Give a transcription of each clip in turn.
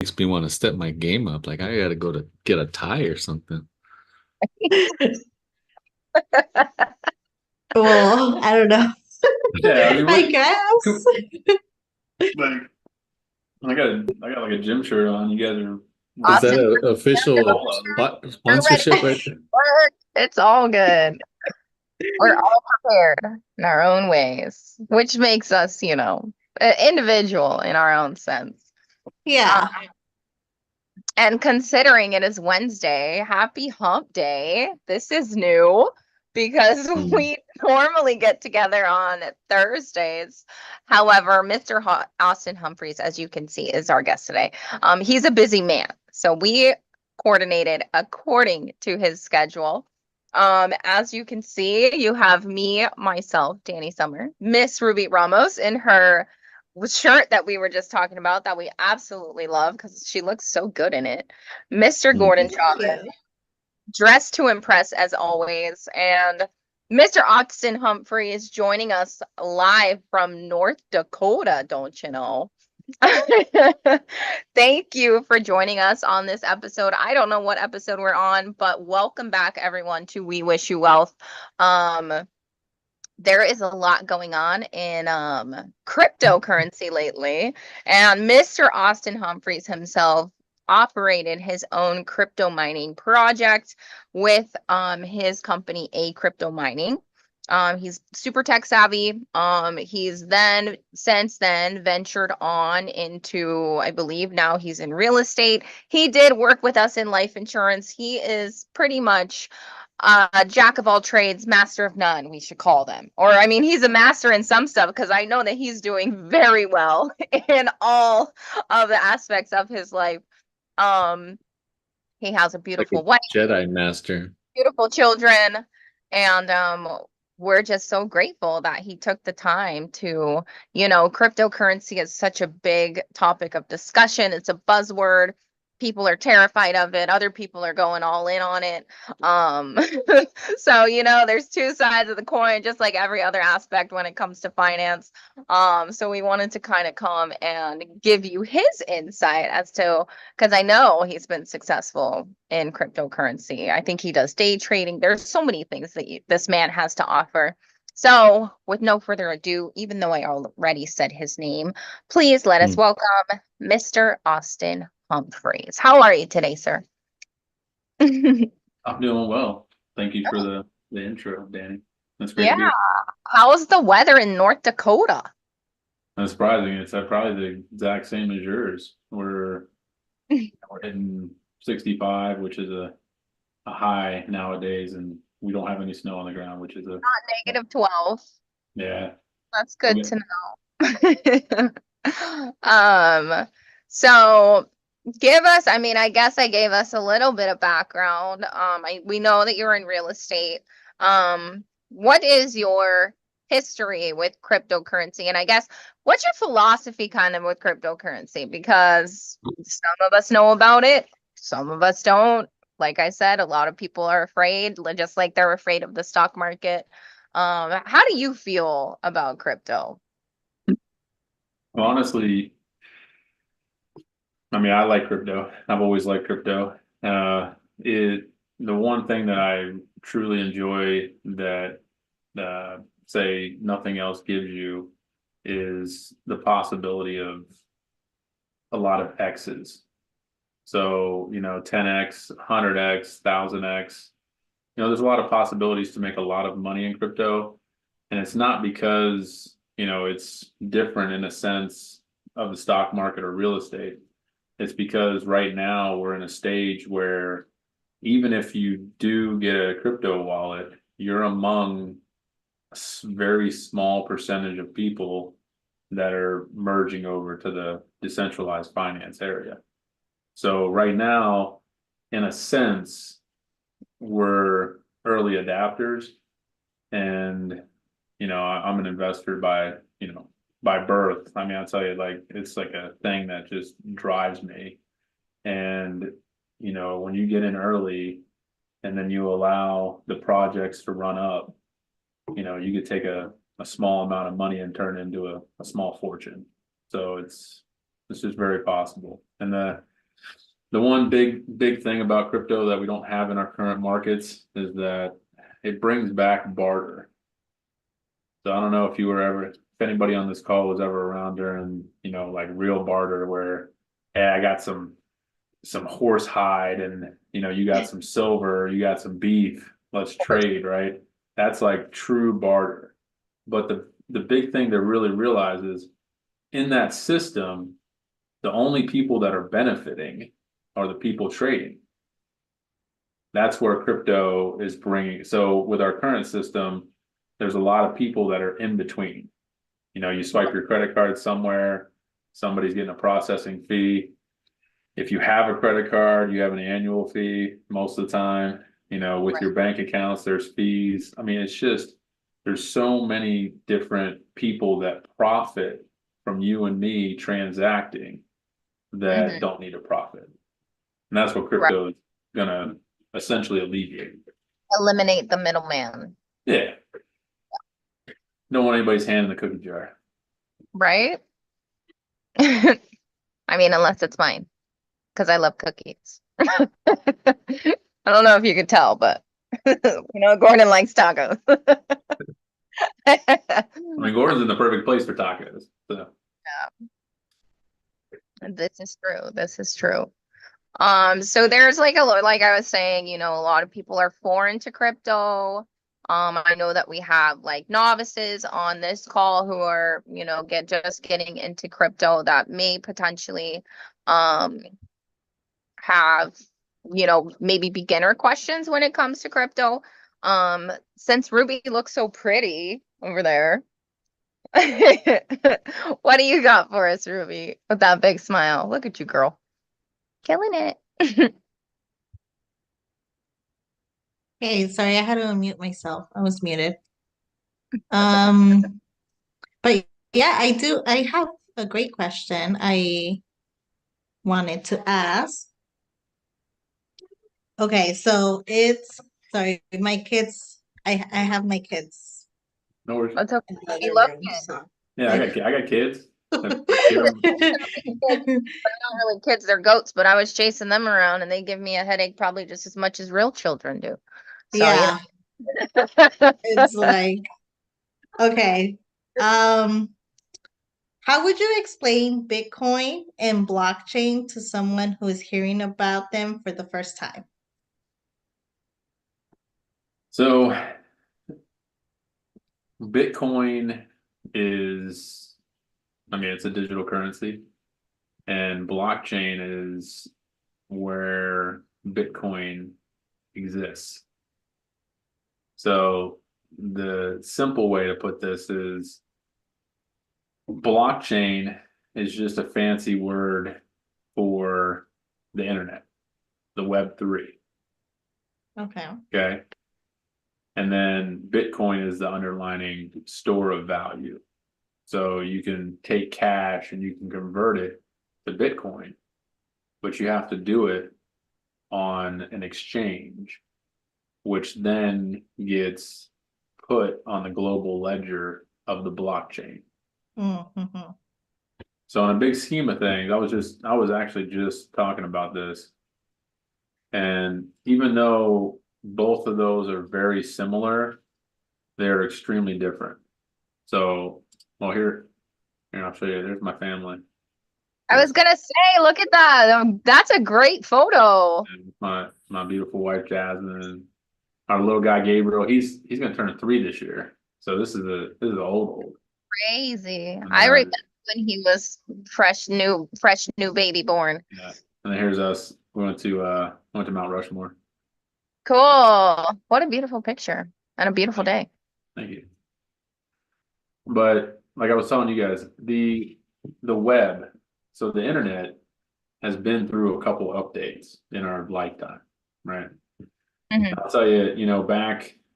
makes me want to step my game up. Like I gotta go to get a tie or something. Well, I don't know. Yeah, I mean, I what? guess. Like, I got like a gym shirt on. You guys are Is wearing that Austin, a official polo. we're ready sponsorship right to there? work. It's all good. We're all prepared in our own ways, which makes us, individual in our own sense. Yeah. Um, and considering it is Wednesday, happy hump day. This is new because Hmm. we normally get together on Thursdays. However, Mr. Austin Humphreys, as you can see, is our guest today. He's a busy man. So we coordinated according to his schedule. As you can see, you have me, myself, Danny Summer, Miss Ruby Ramos in her shirt that we were just talking about that we absolutely love because she looks so good in it. Mr. Gordon Mhm. Chavez, dressed to impress as always, and Mr. Austin Humphrey is joining us live from North Dakota, don't you know? Thank you for joining us on this episode. I don't know what episode we're on, but welcome back everyone to We Wish You Wealth. Um, there is a lot going on in cryptocurrency lately, and Mr. Austin Humphreys himself operated his own crypto mining project with his company A Crypto Mining. He's super tech savvy. He's then since then ventured on into, I believe now he's in real estate. He did work with us in life insurance. He is pretty much jack of all trades, master of none, we should call them. Or, I mean, he's a master in some stuff because I know that he's doing very well in all of the aspects of his life. Um, he has a Like a beautiful wife, Jedi Master. beautiful children, and we're just so grateful that he took the time to, cryptocurrency is such a big topic of discussion. It's a buzzword. People are terrified of it. Other people are going all in on it. Um, so, there's two sides of the coin, just like every other aspect when it comes to finance. So we wanted to kind of come and give you his insight as to, because I know he's been successful in cryptocurrency. I think he does day trading. There's so many things that this man has to offer. So, with no further ado, even though I already said his name, please let us Hmm. welcome Mr. Austin Humphreys. How are you today, sir? I'm doing well. Thank you for the intro, Danny. That's great Yeah. to be here. How's the weather in North Dakota? That's surprising. It's probably the exact same as yours. We're hitting 65, which is a high nowadays, and we don't have any snow on the ground, which is a Negative 12. yeah. That's We'll good get to know. So give us, I mean, I guess I gave us a little bit of background. We know that you're in real estate. What is your history with cryptocurrency? And I guess what's your philosophy kind of with cryptocurrency? Because some of us know about it, some of us don't. Like I said, a lot of people are afraid, just like they're afraid of the stock market. How do you feel about crypto? honestly. I mean, I like crypto. I've always liked crypto. It the one thing that I truly enjoy that say nothing else gives you is the possibility of a lot of X's. So, 10x, 100x, 1000x. There's a lot of possibilities to make a lot of money in crypto. And it's not because, it's different in a sense of the stock market or real estate. It's because right now we're in a stage where even if you do get a crypto wallet, you're among a very small percentage of people that are merging over to the decentralized finance area. So right now, in a sense, we're early adapters, and I'm an investor by birth. I mean, I'll tell you, like, it's like a thing that just drives me. And when you get in early and then you allow the projects to run up, you could take a small amount of money and turn it into a small fortune. So it's just very possible. And The one big thing about crypto that we don't have in our current markets is that it brings back barter. So I don't know if you were ever, if anybody on this call was ever around during, like real barter where, hey, I got some horse hide and you got some silver, you got some beef, let's trade, right? That's like true barter. But the big thing to really realize is in that system, the only people that are benefiting are the people trading. That's where crypto is bringing. So with our current system, there's a lot of people that are in between. You swipe your credit card somewhere, somebody's getting a processing fee. If you have a credit card, you have an annual fee most of the time. With your bank accounts, there's fees. I mean, it's just, there's so many different people that profit from you and me transacting that don't need a profit. And that's what crypto is gonna essentially alleviate. Eliminate the middleman. Yeah. Don't want anybody's hand in the cookie jar. Right? I mean, unless it's mine, because I love cookies. I don't know if you could tell, but Gordon likes tacos. I mean, Gordon's in the perfect place for tacos. So. This is true. This is true. So there's like like I was saying, a lot of people are foreign to crypto. I know that we have like novices on this call who are, just getting into crypto that may potentially have, maybe beginner questions when it comes to crypto. Since Ruby looks so pretty over there, what do you got for us, Ruby, with that big smile? Look at you, girl. Killing it. Hey, sorry, I had to unmute myself. I was muted. But yeah, I have a great question I wanted to ask. Okay, so sorry, my kids, I have my kids No worries. That's okay. in the We other love room, kids. so. Yeah, I got kids. They're not really kids, they're goats, but I was chasing them around and they give me a headache probably just as much as real children do. So, Yeah, it's like, okay. How would you explain Bitcoin and blockchain to someone who is hearing about them for the first time? So Bitcoin is, I mean, it's a digital currency, and blockchain is where Bitcoin exists. So the simple way to put this is blockchain is just a fancy word for the internet, the Web3. Okay. Okay. And then Bitcoin is the underlining store of value. So you can take cash and you can convert it to Bitcoin, but you have to do it on an exchange, which then gets put on the global ledger of the blockchain. Mm-hmm. So in a big scheme of things, I was actually just talking about this. And even though both of those are very similar, they're extremely different. So, well, here I'll show you. There's my family. I was gonna say, look at that. That's a great photo. And my beautiful wife Jasmine, our little guy Gabriel. He's gonna turn 3 this year. So this is old. Crazy. I remember when he was fresh new baby born. Yeah. And then here's us. We went to Mount Rushmore. Cool. What a beautiful picture and a beautiful day. Thank you. But like I was telling you guys, the web, so the internet has been through a couple updates in our lifetime, right? I'll tell you,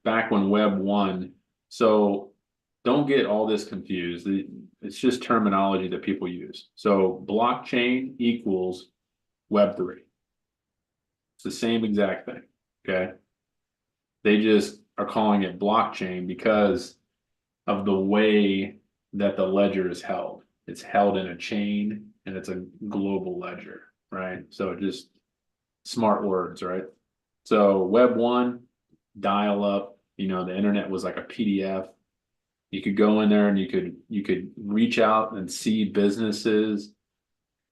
back when Web 1, so don't get all this confused. It's just terminology that people use. So blockchain equals Web 3. It's the same exact thing, okay? They just are calling it blockchain because of the way that the ledger is held. It's held in a chain and it's a global ledger. right? So just smart words, right? So Web 1, dial up, the internet was like a PDF. You could go in there and you could reach out and see businesses,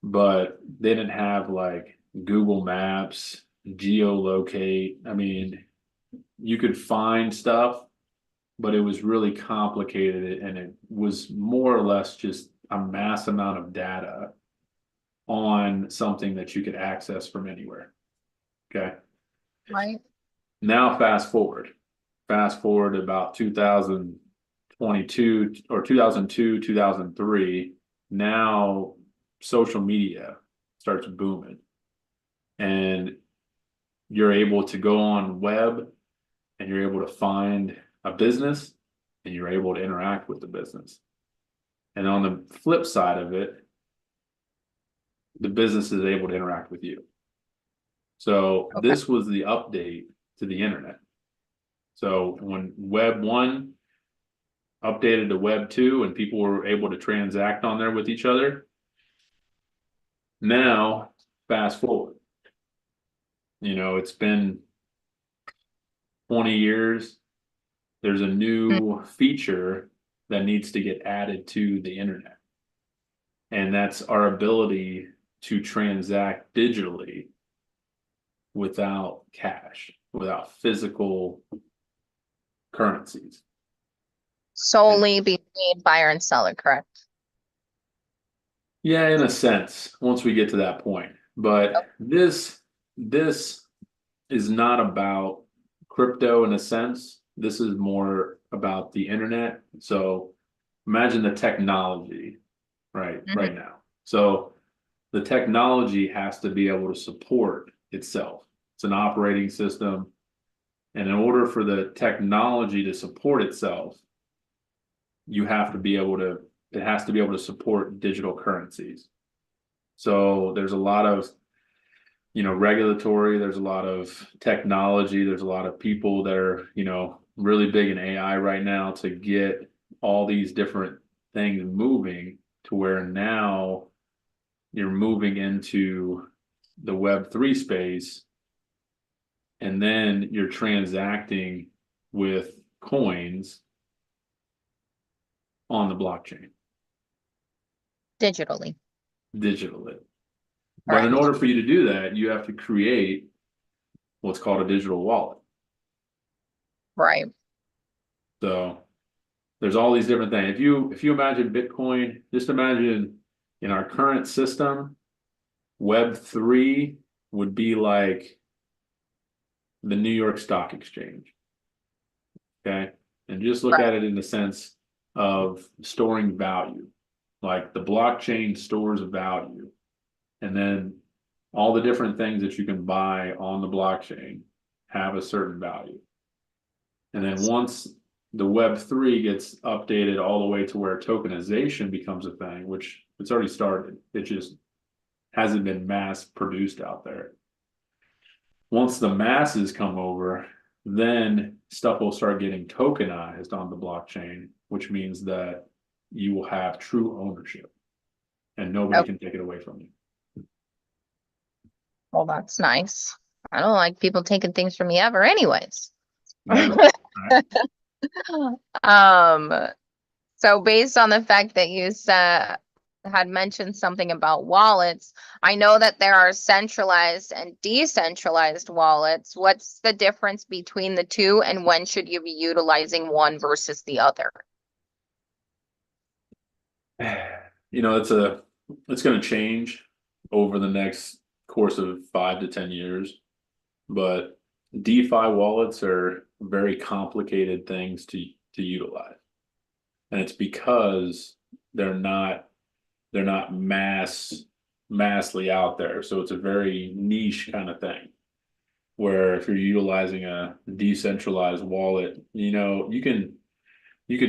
but they didn't have like Google Maps, geolocate. I mean, you could find stuff, but it was really complicated and it was more or less just a mass amount of data on something that you could access from anywhere. Okay. Right. Now fast forward about 2022 or 2002, 2003. Now social media starts booming and you're able to go on web and you're able to find a business and you're able to interact with the business. And on the flip side of it, the business is able to interact with you. So this was the update to the internet. So when Web 1 updated to Web 2 and people were able to transact on there with each other, now fast forward. It's been 20 years. There's a new feature that needs to get added to the internet. And that's our ability to transact digitally without cash, without physical currencies. Solely between buyer and seller, correct? Yeah, in a sense, once we get to that point. But this is not about crypto in a sense. This is more about the internet. So imagine the technology, right now. So the technology has to be able to support itself. It's an operating system. And in order for the technology to support itself, it has to be able to support digital currencies. So there's a lot of, regulatory, there's a lot of technology, there's a lot of people that are, really big in AI right now to get all these different things moving to where now you're moving into the Web3 space, and then you're transacting with coins on the blockchain. Digitally. But in order for you to do that, you have to create what's called a digital wallet. Right. So there's all these different things. If you imagine Bitcoin, just imagine in our current system, Web3 would be like the New York Stock Exchange. Okay. And just look at it in the sense of storing value. Like the blockchain stores value. And then all the different things that you can buy on the blockchain have a certain value. And then once the Web3 gets updated all the way to where tokenization becomes a thing, which it's already started, it just hasn't been mass produced out there. Once the masses come over, then stuff will start getting tokenized on the blockchain, which means that you will have true ownership and nobody can take it away from you. Well, that's nice. I don't like people taking things from me ever anyways. So based on the fact that you had mentioned something about wallets, I know that there are centralized and decentralized wallets. What's the difference between the two, and when should you be utilizing one versus the other? It's going to change over the next course of 5 to 10 years, but DeFi wallets are very complicated things to utilize. And it's because they're not massively out there. So it's a very niche kind of thing. Where if you're utilizing a decentralized wallet, you can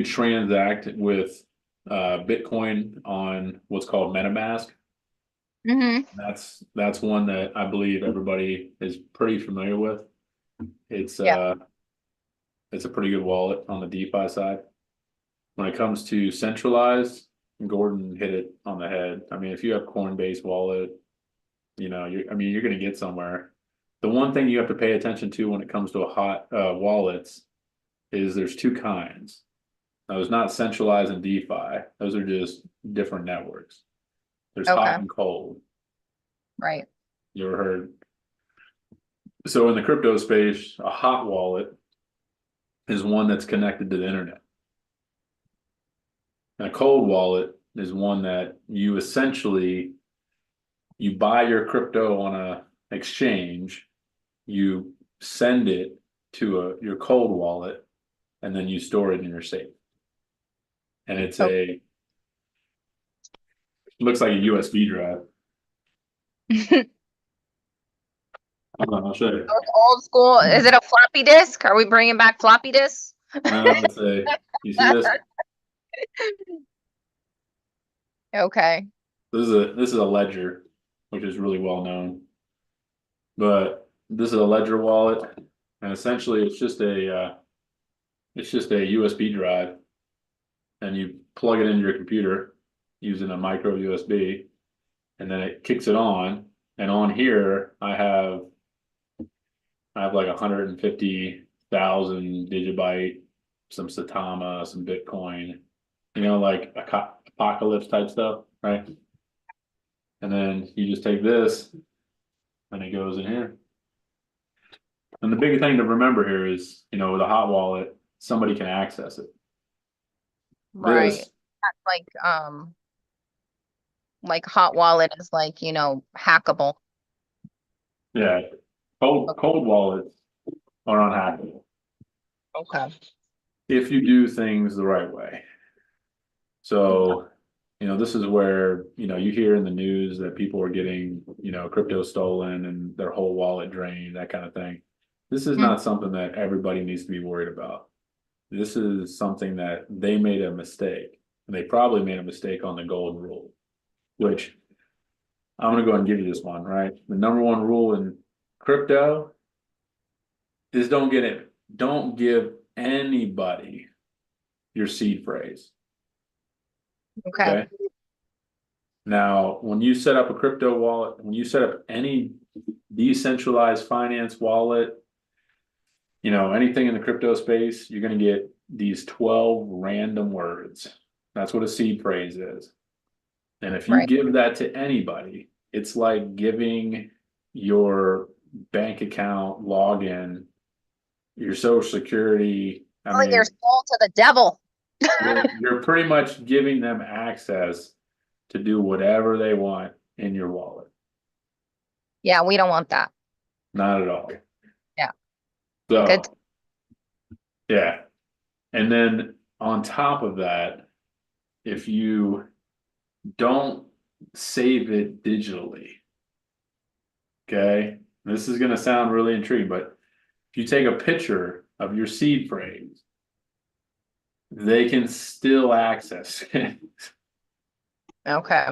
transact with Bitcoin on what's called MetaMask. That's one that I believe everybody is pretty familiar with. It's a pretty good wallet on the DeFi side. When it comes to centralized, Gordon hit it on the head. I mean, if you have Coinbase wallet, I mean, you're going to get somewhere. The one thing you have to pay attention to when it comes to a hot wallets is there's two kinds. Now, it's not centralized and DeFi. Those are just different networks. There's Okay. hot and cold. Right. You ever heard? So in the crypto space, a hot wallet is one that's connected to the internet. And a cold wallet is one that you essentially, you buy your crypto on a exchange, you send it to your cold wallet, and then you store it in your safe. And it's looks like a USB drive. Hold on, I'll show you. Old school. Is it a floppy disk? Are we bringing back floppy disks? It's you see this? Okay. This is a ledger, which is really well known. But this is a ledger wallet, and essentially it's just a USB drive, and you plug it into your computer using a micro USB, and then it kicks it on. And on here, I have like 150,000 digibyte, some Satama, some Bitcoin, like apocalypse type stuff, right? And then you just take this and it goes in here. And the big thing to remember here is, with a hot wallet, somebody can access it. Right. This, That's like hot wallet is like, hackable. yeah, cold wallets are unhackable Okay. if you do things the right way. So, this is where, you hear in the news that people are getting, crypto stolen and their whole wallet drained, that kind of thing. This is not something that everybody needs to be worried about. This is something that they made a mistake, and they probably made a mistake on the golden rule, which I'm going to go ahead and give you this one, right? The number one rule in crypto is don't give anybody your seed phrase. Okay. Now, when you set up a crypto wallet, when you set up any decentralized finance wallet, anything in the crypto space, you're going to get these 12 random words. That's what a seed phrase is. And if you give that to anybody, it's like giving your bank account login, your social security. Selling your soul to the devil. You're pretty much giving them access to do whatever they want in your wallet. Yeah, we don't want that. Not at all. Yeah. So, good. Yeah. And then on top of that, if you don't save it digitally, okay, this is going to sound really intriguing, but if you take a picture of your seed phrase, they can still access it. Okay.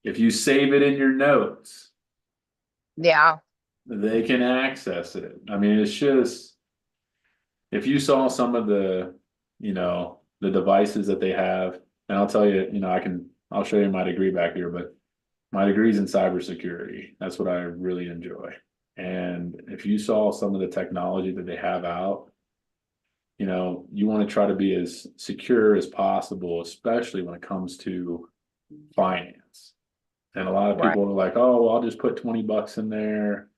If you save it in your notes, Yeah. they can access it. I mean, it's just, if you saw some of the, the devices that they have, and I'll tell you, I'll show you my degree back here, but my degree's in cybersecurity. That's what I really enjoy. And if you saw some of the technology that they have out, you want to try to be as secure as possible, especially when it comes to finance. And a lot of people are like, oh, well, I'll just put 20 bucks in there,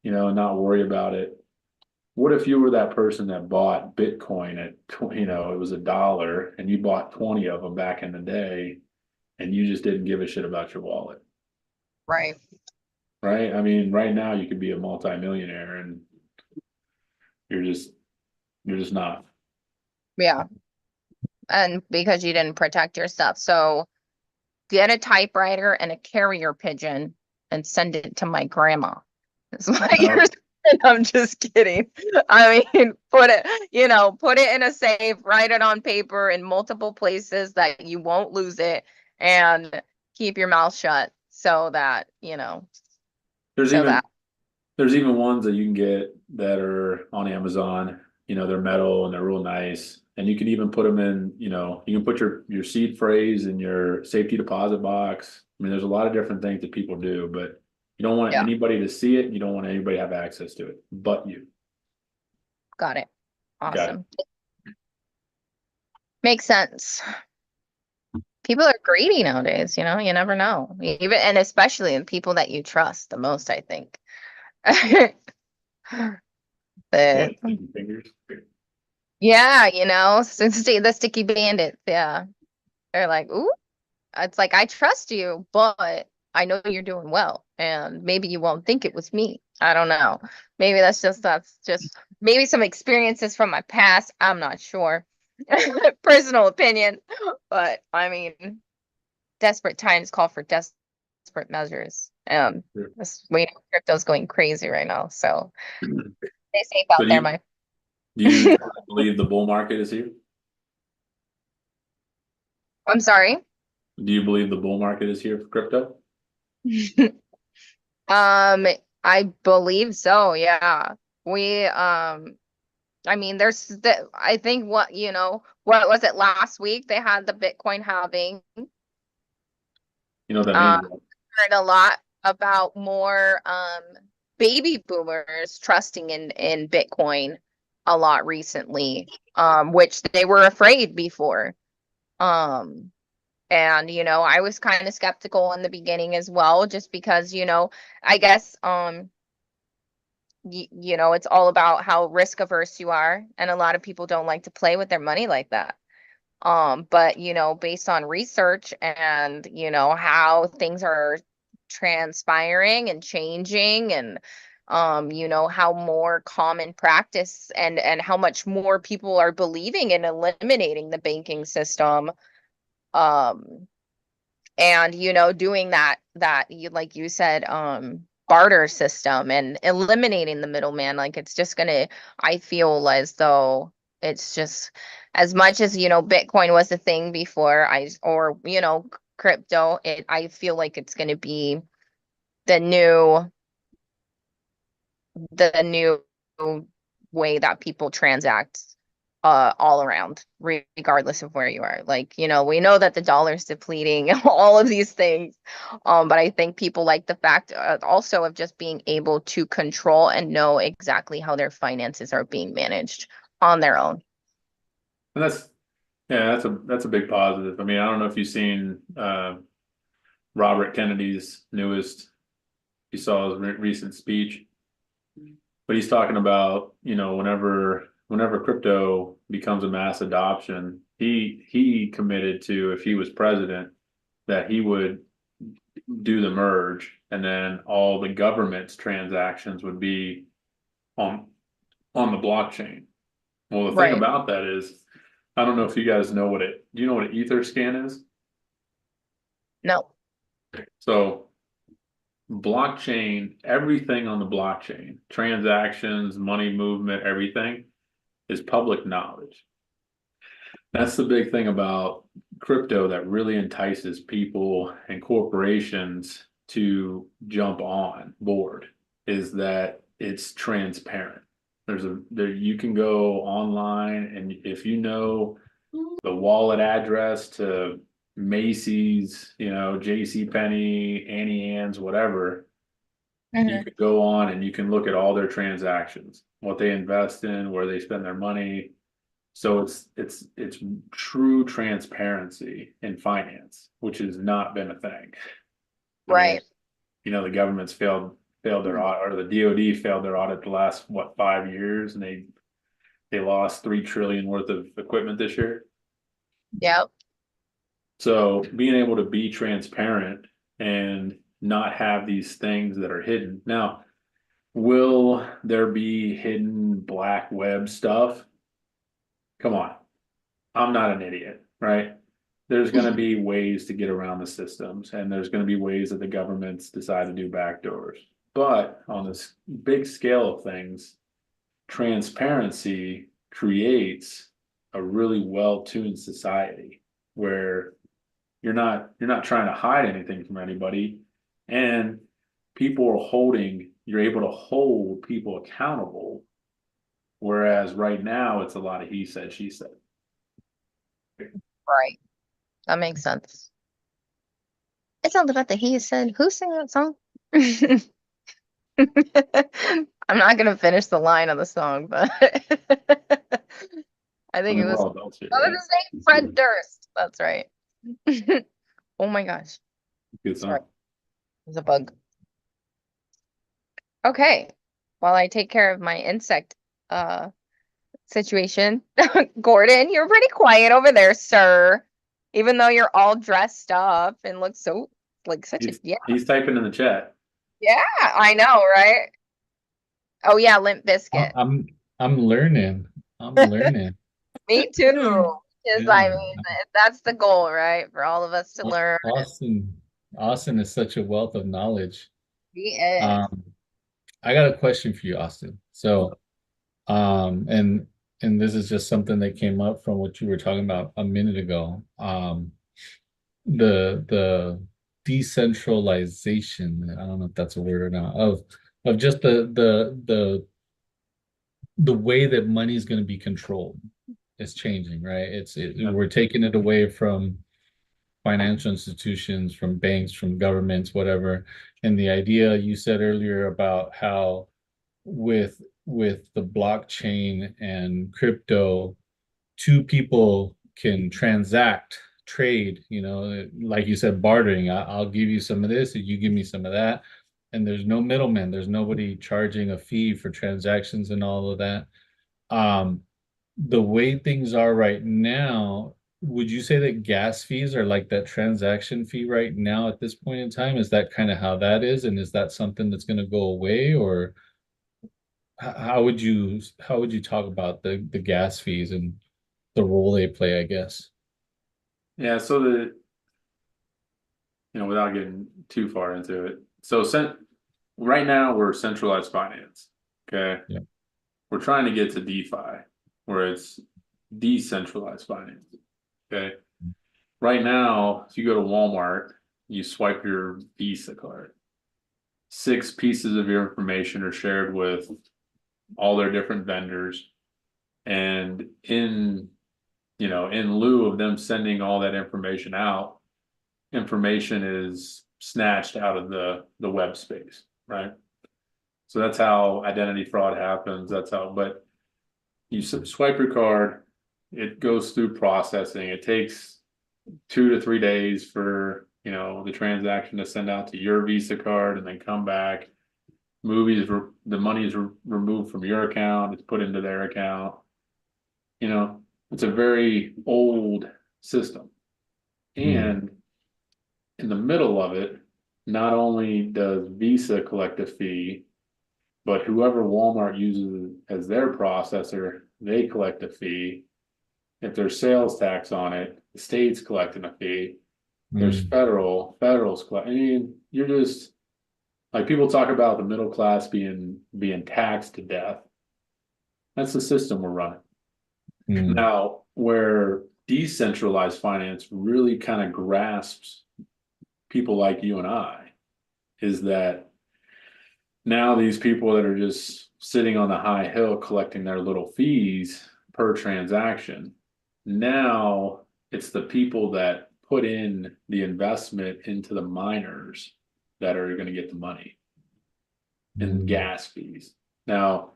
and not worry about it. What if you were that person that bought Bitcoin at, it was $1 and you bought 20 of them back in the day and you just didn't give a shit about your wallet? Right. Right. I mean, right now you could be a multimillionaire and you're just not. Yeah. And because you didn't protect your stuff. So get a typewriter and a carrier pigeon and send it to my grandma. That's what you're saying. I'm just kidding. I mean, put it in a safe, write it on paper in multiple places that you won't lose it, and keep your mouth shut so that, There's even ones that you can get that are on Amazon, they're metal and they're real nice. And you can even put them in, you can put your seed phrase in your safety deposit box. I mean, there's a lot of different things that people do, but You don't want Yeah. anybody to see it. You don't want anybody to have access to it, but you. Yeah. You don't want anybody to have access to it, but you. Got it. Got it. Awesome. Makes sense. People are greedy nowadays, you know, you never know. Even and especially in people that you trust the most, I think. What, But sticky fingers? yeah, you know, since the sticky bandits, yeah. They're like, ooh, it's like I trust you, but I know you're doing well, and maybe you won't think it was me. I don't know. Maybe that's just maybe some experiences from my past. I'm not sure. Personal opinion, but I mean, desperate times call for desperate measures. Sure. This weight of crypto's going crazy right now, so stay safe So out there, my. do you believe the bull market is here? I'm sorry. Do you believe the bull market is here for crypto? I believe so, yeah. We I mean I think what what was it last week they had the Bitcoin halving. You know what that Um means? heard a lot about more baby boomers trusting in Bitcoin a lot recently, which they were afraid before. Um and I was kind of skeptical in the beginning as well, just because I guess it's all about how risk averse you are, and a lot of people don't like to play with their money like that. But based on research and how things are transpiring and changing, and how more common practice and how much more people are believing in eliminating the banking system, um and doing that you like you said, barter system and eliminating the middleman, like it's just gonna, I feel as though it's just, as much as Bitcoin was a thing before, or crypto, I feel like it's gonna be the new the new way that people transact all around, regardless of where you are. Like, we know that the dollar's depleting, all of these things. But I think people like the fact also of just being able to control and know exactly how their finances are being managed on their own. And that's a big positive. I mean, I don't know if you've seen Robert Kennedy's newest, you saw his recent speech, but he's talking about, whenever crypto becomes a mass adoption, he committed to, if he was president, that he would do the merge, and then all the government's transactions would be on on the blockchain. Well, the thing Right. about that is, I don't know if you guys know do you know what an ether scan is? No. So blockchain, everything on the blockchain, transactions, money movement, everything is public knowledge. That's the big thing about crypto that really entices people and corporations to jump on board, is that it's transparent. You can go online, and if you know the wallet address to Macy's, J.C. Penney, Annie Ann's, whatever, you Mhm. could go on and you can look at all their transactions, what they invest in, where they spend their money. So it's true transparency in finance, which has not been a thing. I mean, Right. the government's failed their audit, or the DoD failed their audit the last 5 years, and they lost 3 trillion worth of equipment this year. Yep. So being able to be transparent and not have these things that are hidden. Now, will there be hidden black web stuff? Come on. I'm not an idiot, right? There's going to be ways to get around the systems, and there's going to be ways that the governments decide to do backdoors. But on this big scale of things, transparency creates a really well-tuned society where you're not trying to hide anything from anybody, and you're able to hold people accountable, whereas right now it's a lot of he said, she said. Right. That makes sense. It's all about the he said. Who sang that song? I'm not gonna finish the line of the song, but I I think mean, it we're was. all adults here, I right? was saying Fred Durst. That's right. Oh my gosh. Good Sorry, song. there's a bug. Okay. While I take care of my insect situation, Gordon, you're pretty quiet over there, sir. Even though you're all dressed up and look so like such a He's typing in the chat. yeah, I know, right? Oh yeah, Limp I'm Biscuit. I'm I'm learning. I'm learning. Me too. Because I Yeah. mean, that's the goal, right? For all of us to learn. Austin is such a wealth of knowledge. He is. Um, I got a question for you, Austin. So, and this is just something that came up from what you were talking about a minute ago. The decentralization, I don't know if that's a word or not, of just the way that money is going to be controlled is changing, right? We're taking it away from financial institutions, from banks, from governments, whatever. And the idea you said earlier about how with the blockchain and crypto, two people can transact, trade, like you said, bartering. I'll give you some of this, and you give me some of that. And there's no middleman. There's nobody charging a fee for transactions and all of that. Um, the way things are right now, would you say that gas fees are like that transaction fee right now at this point in time? Is that kind of how that is? And is that something that's going to go away, or how would you talk about the gas fees and the role they play, I guess? Yeah, so without getting too far into it. So right now we're centralized finance. Okay. Yeah. We're trying to get to DeFi, where it's decentralized finance. Okay. Right now, if you go to Walmart, you swipe your Visa card. 6 pieces of your information are shared with all their different vendors. And in lieu of them sending all that information out, information is snatched out of the web space, right? So that's how identity fraud happens. That's how, but you swipe your card, it goes through processing. It takes 2 to 3 days for the transaction to send out to your Visa card and then come back. The money is removed from your account. It's put into their account. It's a very old system. And in the middle of it, not only does Visa collect a fee, but whoever Walmart uses as their processor, they collect a fee. If there's sales tax on it, the state's collecting a fee. There's federal's collect. I mean, you're just like people talk about the middle class being taxed to death. That's the system we're running. Now, where decentralized finance really kind of grasps people like you and I is that now these people that are just sitting on the high hill collecting their little fees per transaction, now it's the people that put in the investment into the miners that are going to get the money and gas fees. Now,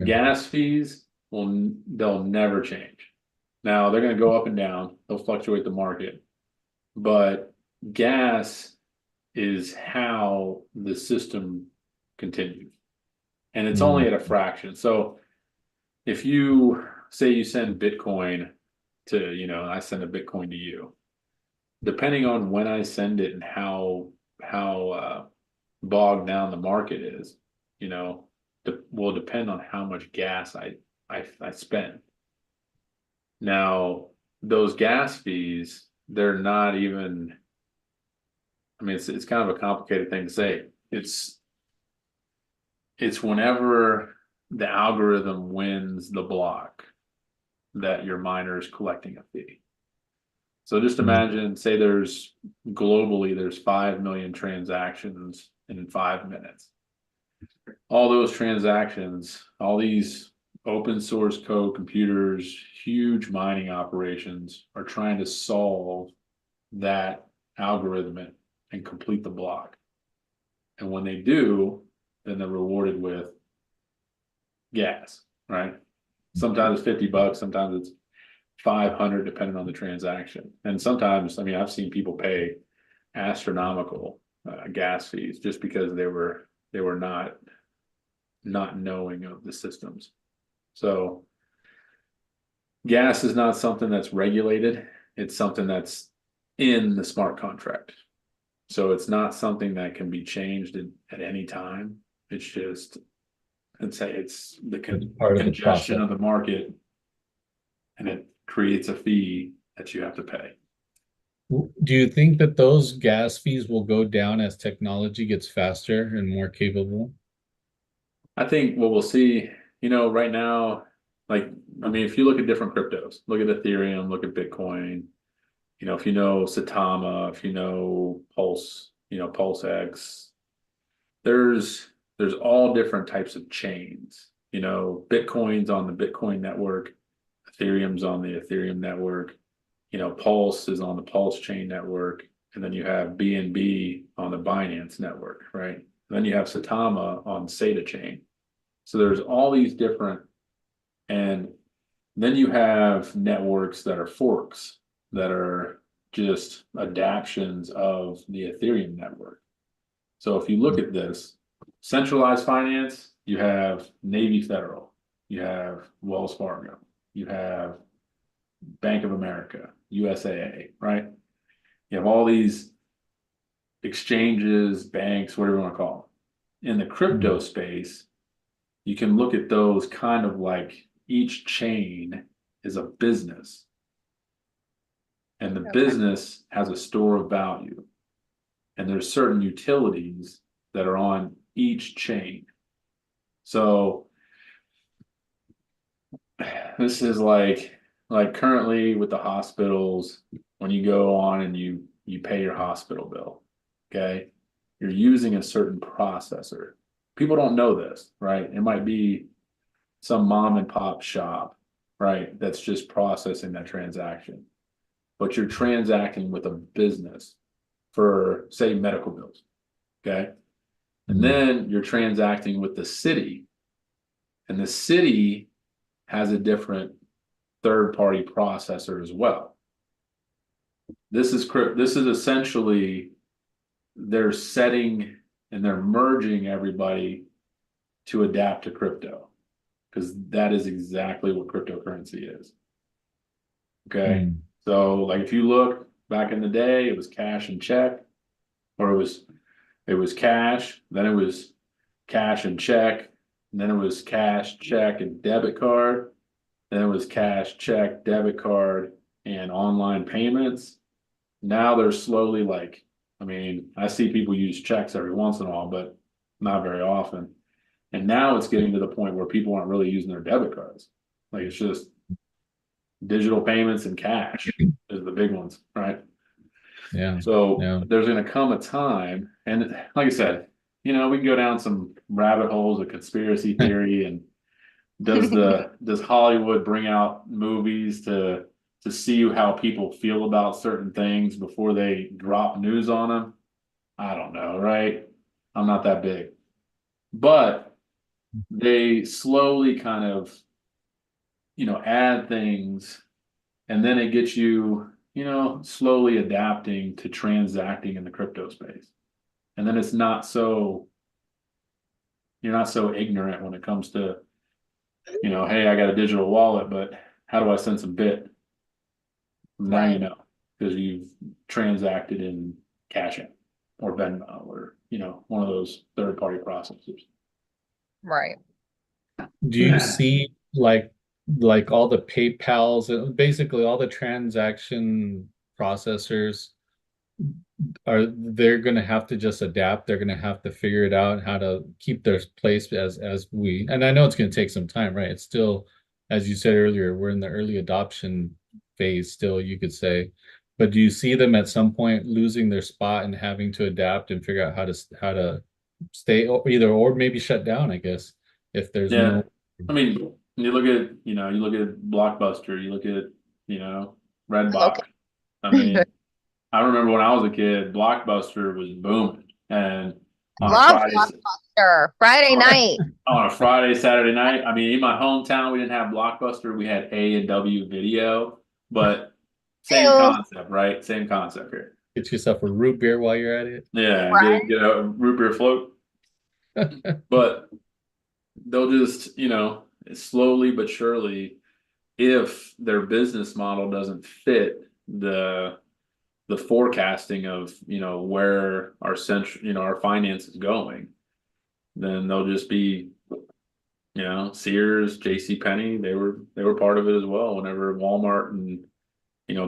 gas fees they'll never change. Now they're going to go up and down. They'll fluctuate the market, but gas is how the system continues, and it's only at a fraction. So if you say you send Bitcoin to, I send a Bitcoin to you, depending on when I send it and how bogged down the market is, will depend on how much gas I spend. Now, those gas fees, they're not even, I mean, it's kind of a complicated thing to say. It's whenever the algorithm wins the block that your miner is collecting a fee. So just imagine, say globally, there's 5 million transactions in 5 minutes. All those transactions, all these open source code computers, huge mining operations are trying to solve that algorithm and complete the block. And when they do, then they're rewarded with gas, right? Sometimes it's $50, sometimes it's 500, depending on the transaction. And sometimes, I mean, I've seen people pay astronomical gas fees just because they were not knowing of the systems. So gas is not something that's regulated. It's something that's in the smart contract. So it's not something that can be changed at any time. It's just, it's the part of the congestion process. of the market, and it creates a fee that you have to pay. Do you think that those gas fees will go down as technology gets faster and more capable? I think what we'll see, right now, like, I mean, if you look at different cryptos, look at Ethereum, look at Bitcoin, if you know Satama, if you know Pulse, PulseX, there's all different types of chains. Bitcoin's on the Bitcoin network, Ethereum's on the Ethereum network, Pulse is on the Pulse chain network, and then you have BNB on the Binance network, right? And then you have Satama on SATA chain. So there's all these different, and then you have networks that are forks that are just adaptions of the Ethereum network. So if you look at this, centralized finance, you have Navy Federal, you have Wells Fargo, you have Bank of America, USAA, right? You have all these exchanges, banks, whatever you want to call them. In the crypto space, you can look at those kind of like each chain is a business. And the business has a store of value. And there's certain utilities that are on each chain. So this is like currently with the hospitals, when you go on and you pay your hospital bill, okay, you're using a certain processor. People don't know this, right? It might be some mom and pop shop, right, that's just processing that transaction, but you're transacting with a business for, say, medical bills, okay? And then you're transacting with the city, and the city has a different third-party processor as well. This is essentially, they're setting and they're merging everybody to adapt to crypto, because that is exactly what cryptocurrency is. Okay. So like if you look back in the day, it was cash and check, or it was cash, then it was cash and check, and then it was cash, check, and debit card. Then it was cash, check, debit card, and online payments. Now they're slowly like, I mean, I see people use checks every once in a while, but not very often. And now it's getting to the point where people aren't really using their debit cards. Like it's just digital payments and cash is the big ones, right? Yeah. So there's going to come a time, and like I said, we can go down some rabbit holes of conspiracy theory, and does Hollywood bring out movies to see how people feel about certain things before they drop news on them? I don't know, right? I'm not that big, but they slowly kind of, add things, and then it gets you, slowly adapting to transacting in the crypto space. And then it's not so, you're not so ignorant when it comes to, hey, I got a digital wallet, but how do I send some bit? Now you know, because you've transacted in Cash App or Venmo or, one of those third-party processors. Right. Do you see like all the PayPals, basically all the transaction processors they're going to have to just adapt. They're going to have to figure it out how to keep their place as we, and I know it's going to take some time, right? It's still, as you said earlier, we're in the early adoption phase still, you could say. But do you see them at some point losing their spot and having to adapt and figure out how to stay either or maybe shut down, I guess, if there's no. I mean, you look at, you look at Blockbuster, you look at, Redbox. I mean, I remember when I was a kid, Blockbuster was booming, and on a Love Friday, Blockbuster. Friday night. on a Friday, Saturday night. I mean, in my hometown, we didn't have Blockbuster. We had A&W Video, but same Ew. concept, right? Same concept here. Get yourself a root beer while you're at it. Yeah, Right. get a root beer float. But they'll just, slowly but surely, if their business model doesn't fit the forecasting of, where our our finance is going, then they'll just be, Sears, J.C. Penney, they were part of it as well whenever Walmart and,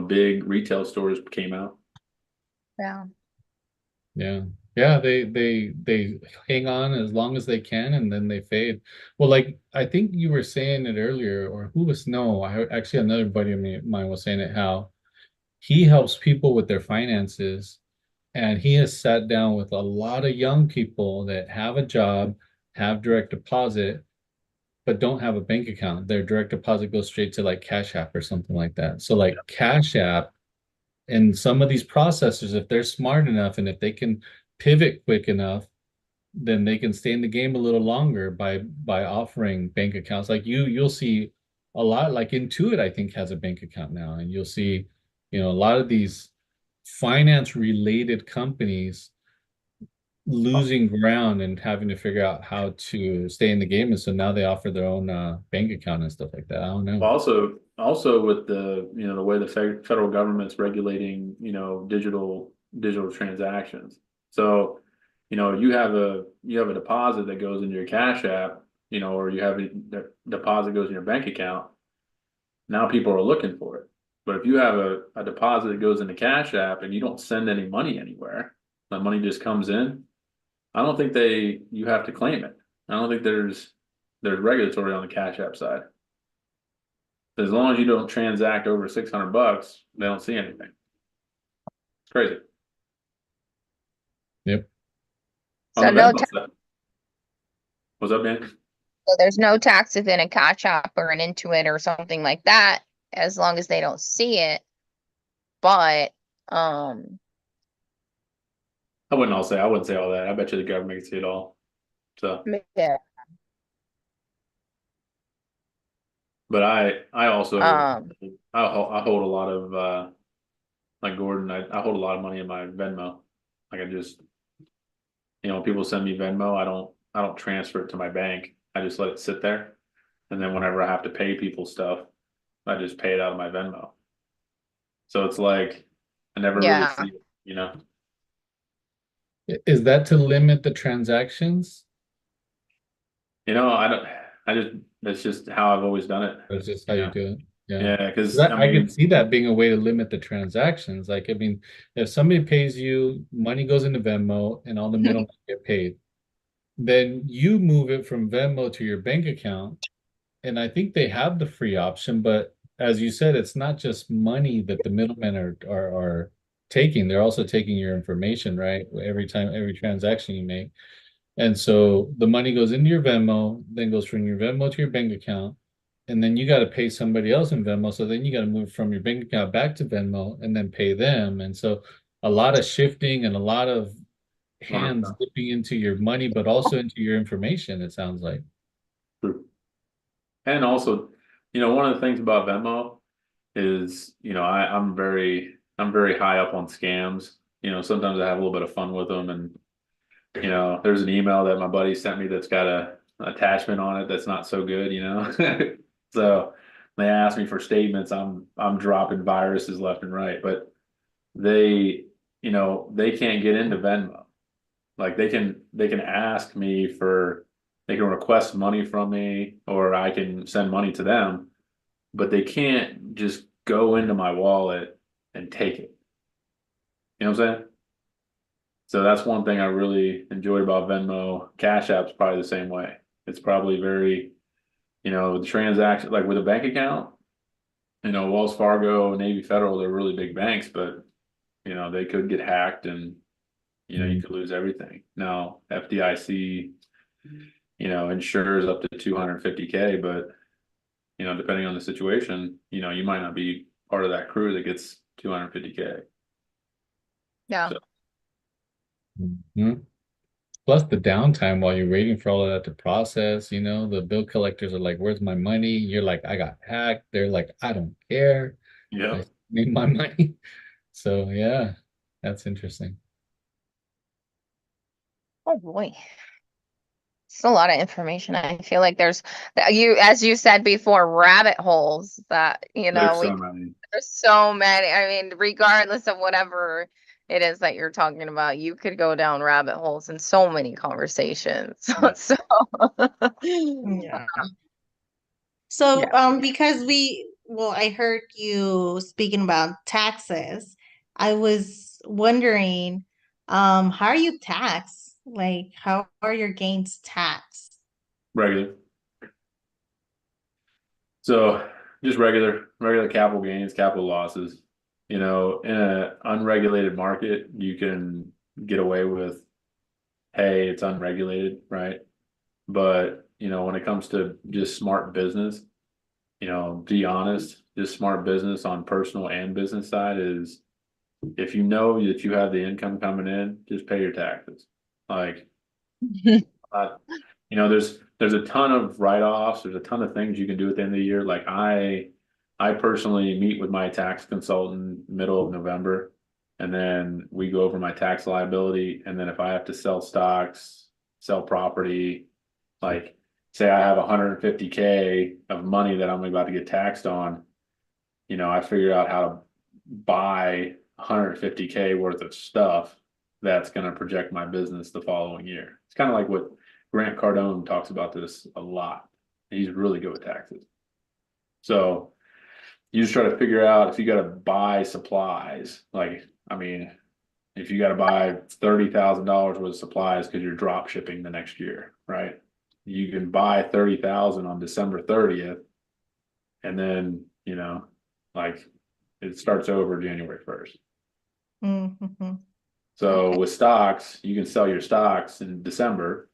big retail stores came out. Yeah. Yeah. Yeah, they hang on as long as they can and then they fade. Well, like I think you were saying it earlier, or who was no, I actually another buddy of mine was saying it, how he helps people with their finances, and he has sat down with a lot of young people that have a job, have direct deposit, but don't have a bank account. Their direct deposit goes straight to like Cash App or something like that. So like Cash App and some of these processors, if they're smart enough and if they can pivot quick enough, then they can stay in the game a little longer by offering bank accounts. Like you'll see a lot, like Intuit, I think, has a bank account now, and you'll see, a lot of these finance related companies losing ground and having to figure out how to stay in the game. And so now they offer their own bank account and stuff like that. I don't know. Also with the way the federal government's regulating, digital transactions. So, you have a deposit that goes into your Cash App, or you have a deposit goes in your bank account. Now people are looking for it. But if you have a deposit that goes into Cash App and you don't send any money anywhere, the money just comes in, I don't think you have to claim it. I don't think there's regulatory on the Cash App side. As long as you don't transact over $600, they don't see anything. It's crazy. Yep. On So the no Venmo side. What's up, man? So there's no tax within a Cash App or an Intuit or something like that, as long as they don't see it. But I wouldn't say all that. I bet you the government can see it all. So, yeah. but I also Um, I hold a lot of like Gordon, I hold a lot of money in my Venmo. Like I just, when people send me Venmo, I don't transfer it to my bank. I just let it sit there, and then whenever I have to pay people stuff, I just pay it out of my Venmo. So it's like I never really Yeah. see it, Is that to limit the transactions? I just that's just how I've always done it. That's just how you do it. Yeah. Yeah, because I could see that being a way to limit the transactions. Like, I mean, if somebody pays you, money goes into Venmo and all the middlemen get paid, then you move it from Venmo to your bank account. And I think they have the free option, but as you said, it's not just money that the middlemen are taking. They're also taking your information, right? Every transaction you make. And so the money goes into your Venmo, then goes from your Venmo to your bank account, and then you got to pay somebody else in Venmo. So then you got to move from your bank account back to Venmo and then pay them. And so a lot of shifting and a lot of hands dipping into your money, but also into your information, it sounds like. True. And also, one of the things about Venmo is, I'm very high up on scams. Sometimes I have a little bit of fun with them, and there's an email that my buddy sent me that's got an attachment on it that's not so good, So they ask me for statements. I'm dropping viruses left and right, but they can't get into Venmo. Like they can ask me they can request money from me, or I can send money to them, but they can't just go into my wallet and take it. You know what I'm saying? So that's one thing I really enjoyed about Venmo. Cash App's probably the same way. It's probably very, the transaction, like with a bank account, Wells Fargo, Navy Federal, they're really big banks, but they could get hacked and you could lose everything. Now FDIC, insures up to 250K, but depending on the situation, you might not be part of that crew that gets 250K. Yeah. So. Mhm. Plus the downtime while you're waiting for all of that to process, you know, the bill collectors are like, where's my money? You're like, I got hacked. They're like, I don't care. Yeah. I need my money. So yeah, that's interesting. Oh boy. It's a lot of information. I feel like there's you, as you said before, rabbit holes that, There's we so many. there's so many. I mean, regardless of whatever it is that you're talking about, you could go down rabbit holes in so many conversations. Yeah. So Yeah. So, yeah. because well, I heard you speaking about taxes. I was wondering, how are you taxed? Like, how are your gains taxed? Regular. So just regular capital gains, capital losses. In an unregulated market, you can get away with, hey, it's unregulated, right? But when it comes to just smart business, be honest, just smart business on personal and business side is, if you know that you have the income coming in, just pay your taxes. Like, uh, there's a ton of write-offs. There's a ton of things you can do at the end of the year. Like I personally meet with my tax consultant middle of November, and then we go over my tax liability. And then if I have to sell stocks, sell property, like say I have 150K of money that I'm about to get taxed on, I figured out how to buy 150K worth of stuff that's going to project my business the following year. It's kind of like what Grant Cardone talks about this a lot. He's really good with taxes. So you just try to figure out if you got to buy supplies. Like, I mean, if you got to buy $30,000 worth of supplies because you're drop shipping the next year, right? You can buy 30,000 on December 30th, and then like it starts over January 1st. Mm-hmm. So Okay. with stocks, you can sell your stocks in December,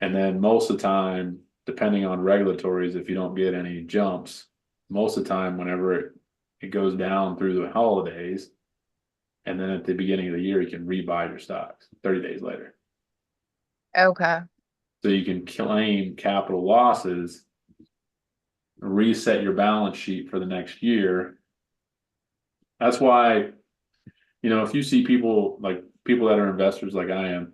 and then most of the time, depending on regulatories, if you don't get any jumps, most of the time, whenever it goes down through the holidays, and then at the beginning of the year, you can rebuy your stocks 30 days later. Okay. So you can claim capital losses, reset your balance sheet for the next year. That's why, if you see people that are investors like I am,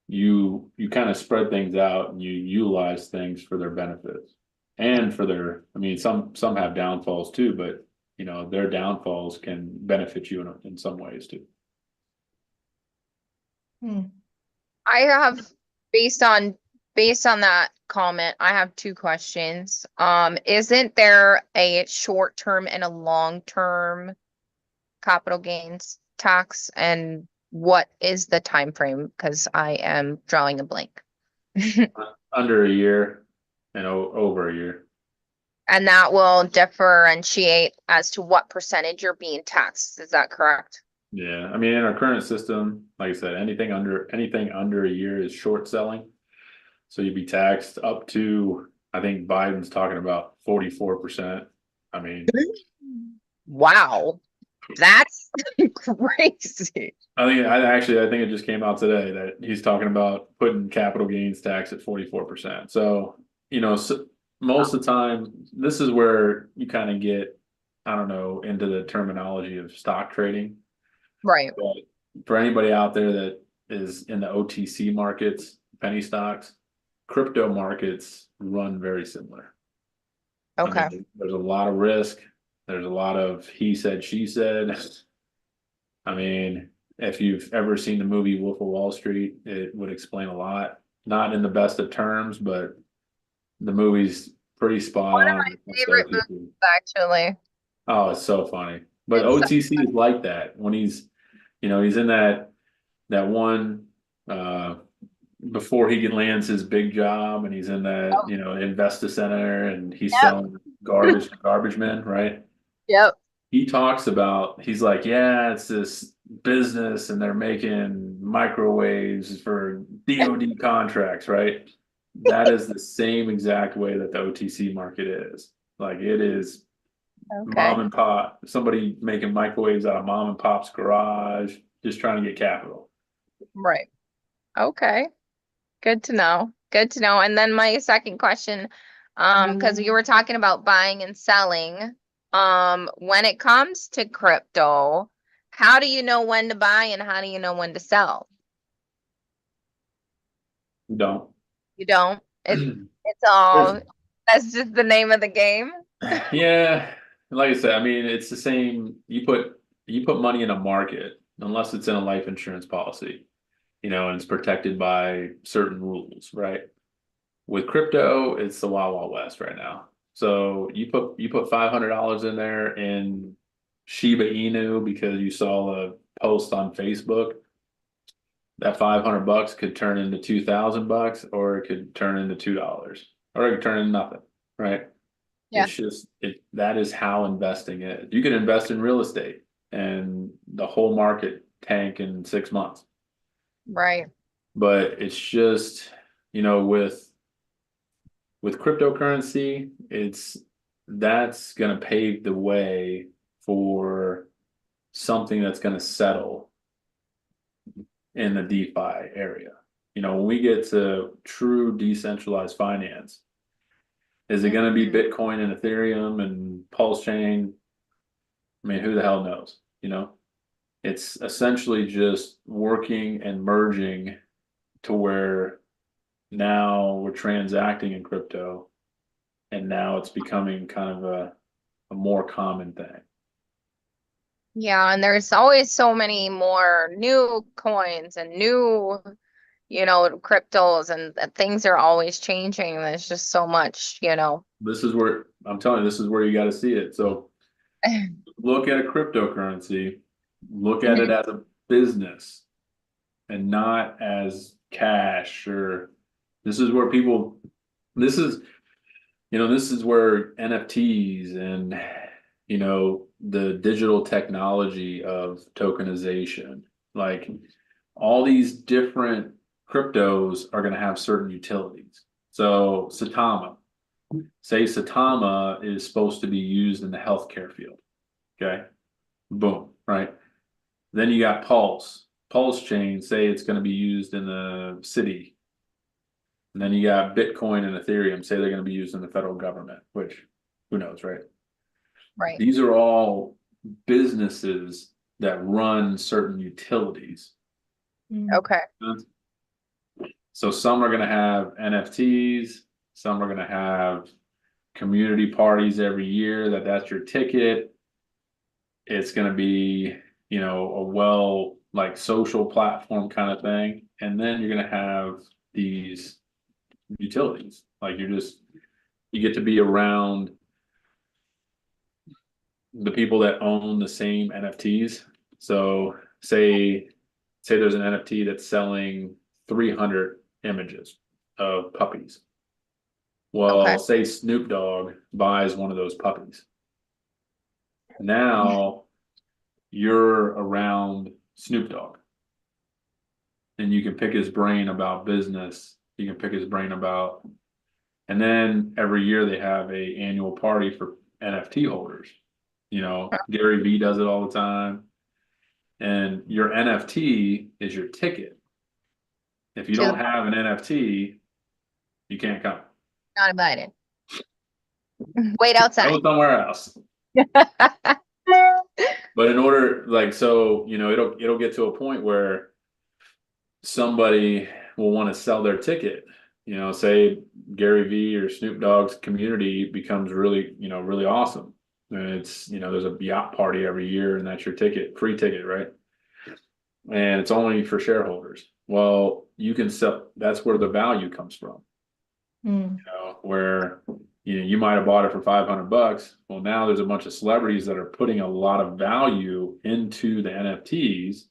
you kind of spread things out and you utilize things for their benefits and for their, I mean, some have downfalls too, but their downfalls can benefit you in some ways too. Hmm. I have based on that comment, I have two questions. Isn't there a short-term and a long-term capital gains tax, and what is the time frame? Because I am drawing a blank. Under a year and over a year. And that will differentiate as to what percentage you're being taxed. Is that correct? Yeah, I mean, in our current system, like I said, anything under a year is short selling. So you'd be taxed up to, I think Biden's talking about 44%. I mean, Wow, that's crazy. I think it just came out today that he's talking about putting capital gains tax at 44%. So, most of the time, this is where you kind of get, I don't know, into the terminology of stock trading. Right. But for anybody out there that is in the OTC markets, penny stocks, crypto markets run very similar. Okay. I mean, there's a lot of risk. There's a lot of he said, she said. I mean, if you've ever seen the movie Wolf of Wall Street, it would explain a lot. Not in the best of terms, but the movie's pretty spot One of on. my favorite movies, actually. Oh, it's so funny. But It's OTC is like that when he's in that one before he lands his big job, and he's in that Investa Center, and he's Yep. selling garbage to garbage men, right? Yep. He talks about, he's like, yeah, it's this business and they're making microwaves for DoD contracts, right? That is the same exact way that the OTC market is. Like, it is Okay. mom and pop, somebody making microwaves out of mom and pop's garage, just trying to get capital. Right. Okay. Good to know. Good to know. And then my second question, because you were talking about buying and selling, when it comes to crypto, how do you know when to buy and how do you know when to sell? Don't. You don't. It's all, that's just the name of the game. Yeah, like I said, I mean, it's the same. You put money in a market, unless it's in a life insurance policy, and it's protected by certain rules, right? With crypto, it's the Wild Wild West right now. So you put $500 in there in Shiba Inu because you saw a post on Facebook. That $500 could turn into $2,000, or it could turn into $2, or it could turn into nothing, right? Yeah. It's just that is how investing is. You can invest in real estate and the whole market tank in 6 months. Right. But it's just, with cryptocurrency, that's gonna pave the way for something that's gonna settle in the DeFi area. When we get to true decentralized finance, is it going to be Bitcoin and Ethereum and Pulse Chain? I mean, who the hell knows? It's essentially just working and merging to where now we're transacting in crypto, and now it's becoming kind of a more common thing. Yeah, and there's always so many more new coins and new, cryptos and things are always changing. There's just so much, This is where I'm telling you, this is where you got to see it. So look at a cryptocurrency, look at it as a business and not as cash. Or this is where people, this is where NFTs and the digital technology of tokenization, like all these different cryptos are going to have certain utilities. So Satama, say Satama is supposed to be used in the healthcare field. Okay. Boom. Right. Then you got Pulse chain, say it's going to be used in the city. And then you got Bitcoin and Ethereum, say they're going to be used in the federal government, which who knows, right? Right. These are all businesses that run certain utilities. Okay. So some are going to have NFTs, some are going to have community parties every year, that's your ticket. It's going to be, a like social platform kind of thing. And then you're going to have these utilities. Like you get to be around the people that own the same NFTs. So say there's an NFT that's selling 300 images of puppies. Well, Okay. say Snoop Dogg buys one of those puppies. Now you're around Snoop Dogg and you can pick his brain about business. You can pick his brain about, and then every year they have a annual party for NFT holders. Gary Vee does it all the time. And your NFT is your ticket. If you don't have an NFT, you can't come. Not invited. Wait outside. Go somewhere else. But in order, like, so, it'll get to a point where somebody will want to sell their ticket. Say Gary Vee or Snoop Dogg's community becomes really, really awesome. And it's, there's a yacht party every year and that's your ticket, free ticket, right? And it's only for shareholders. Well, you can sell, that's where the value comes from. Where you might have bought it for $500. Well, now there's a bunch of celebrities that are putting a lot of value into the NFTs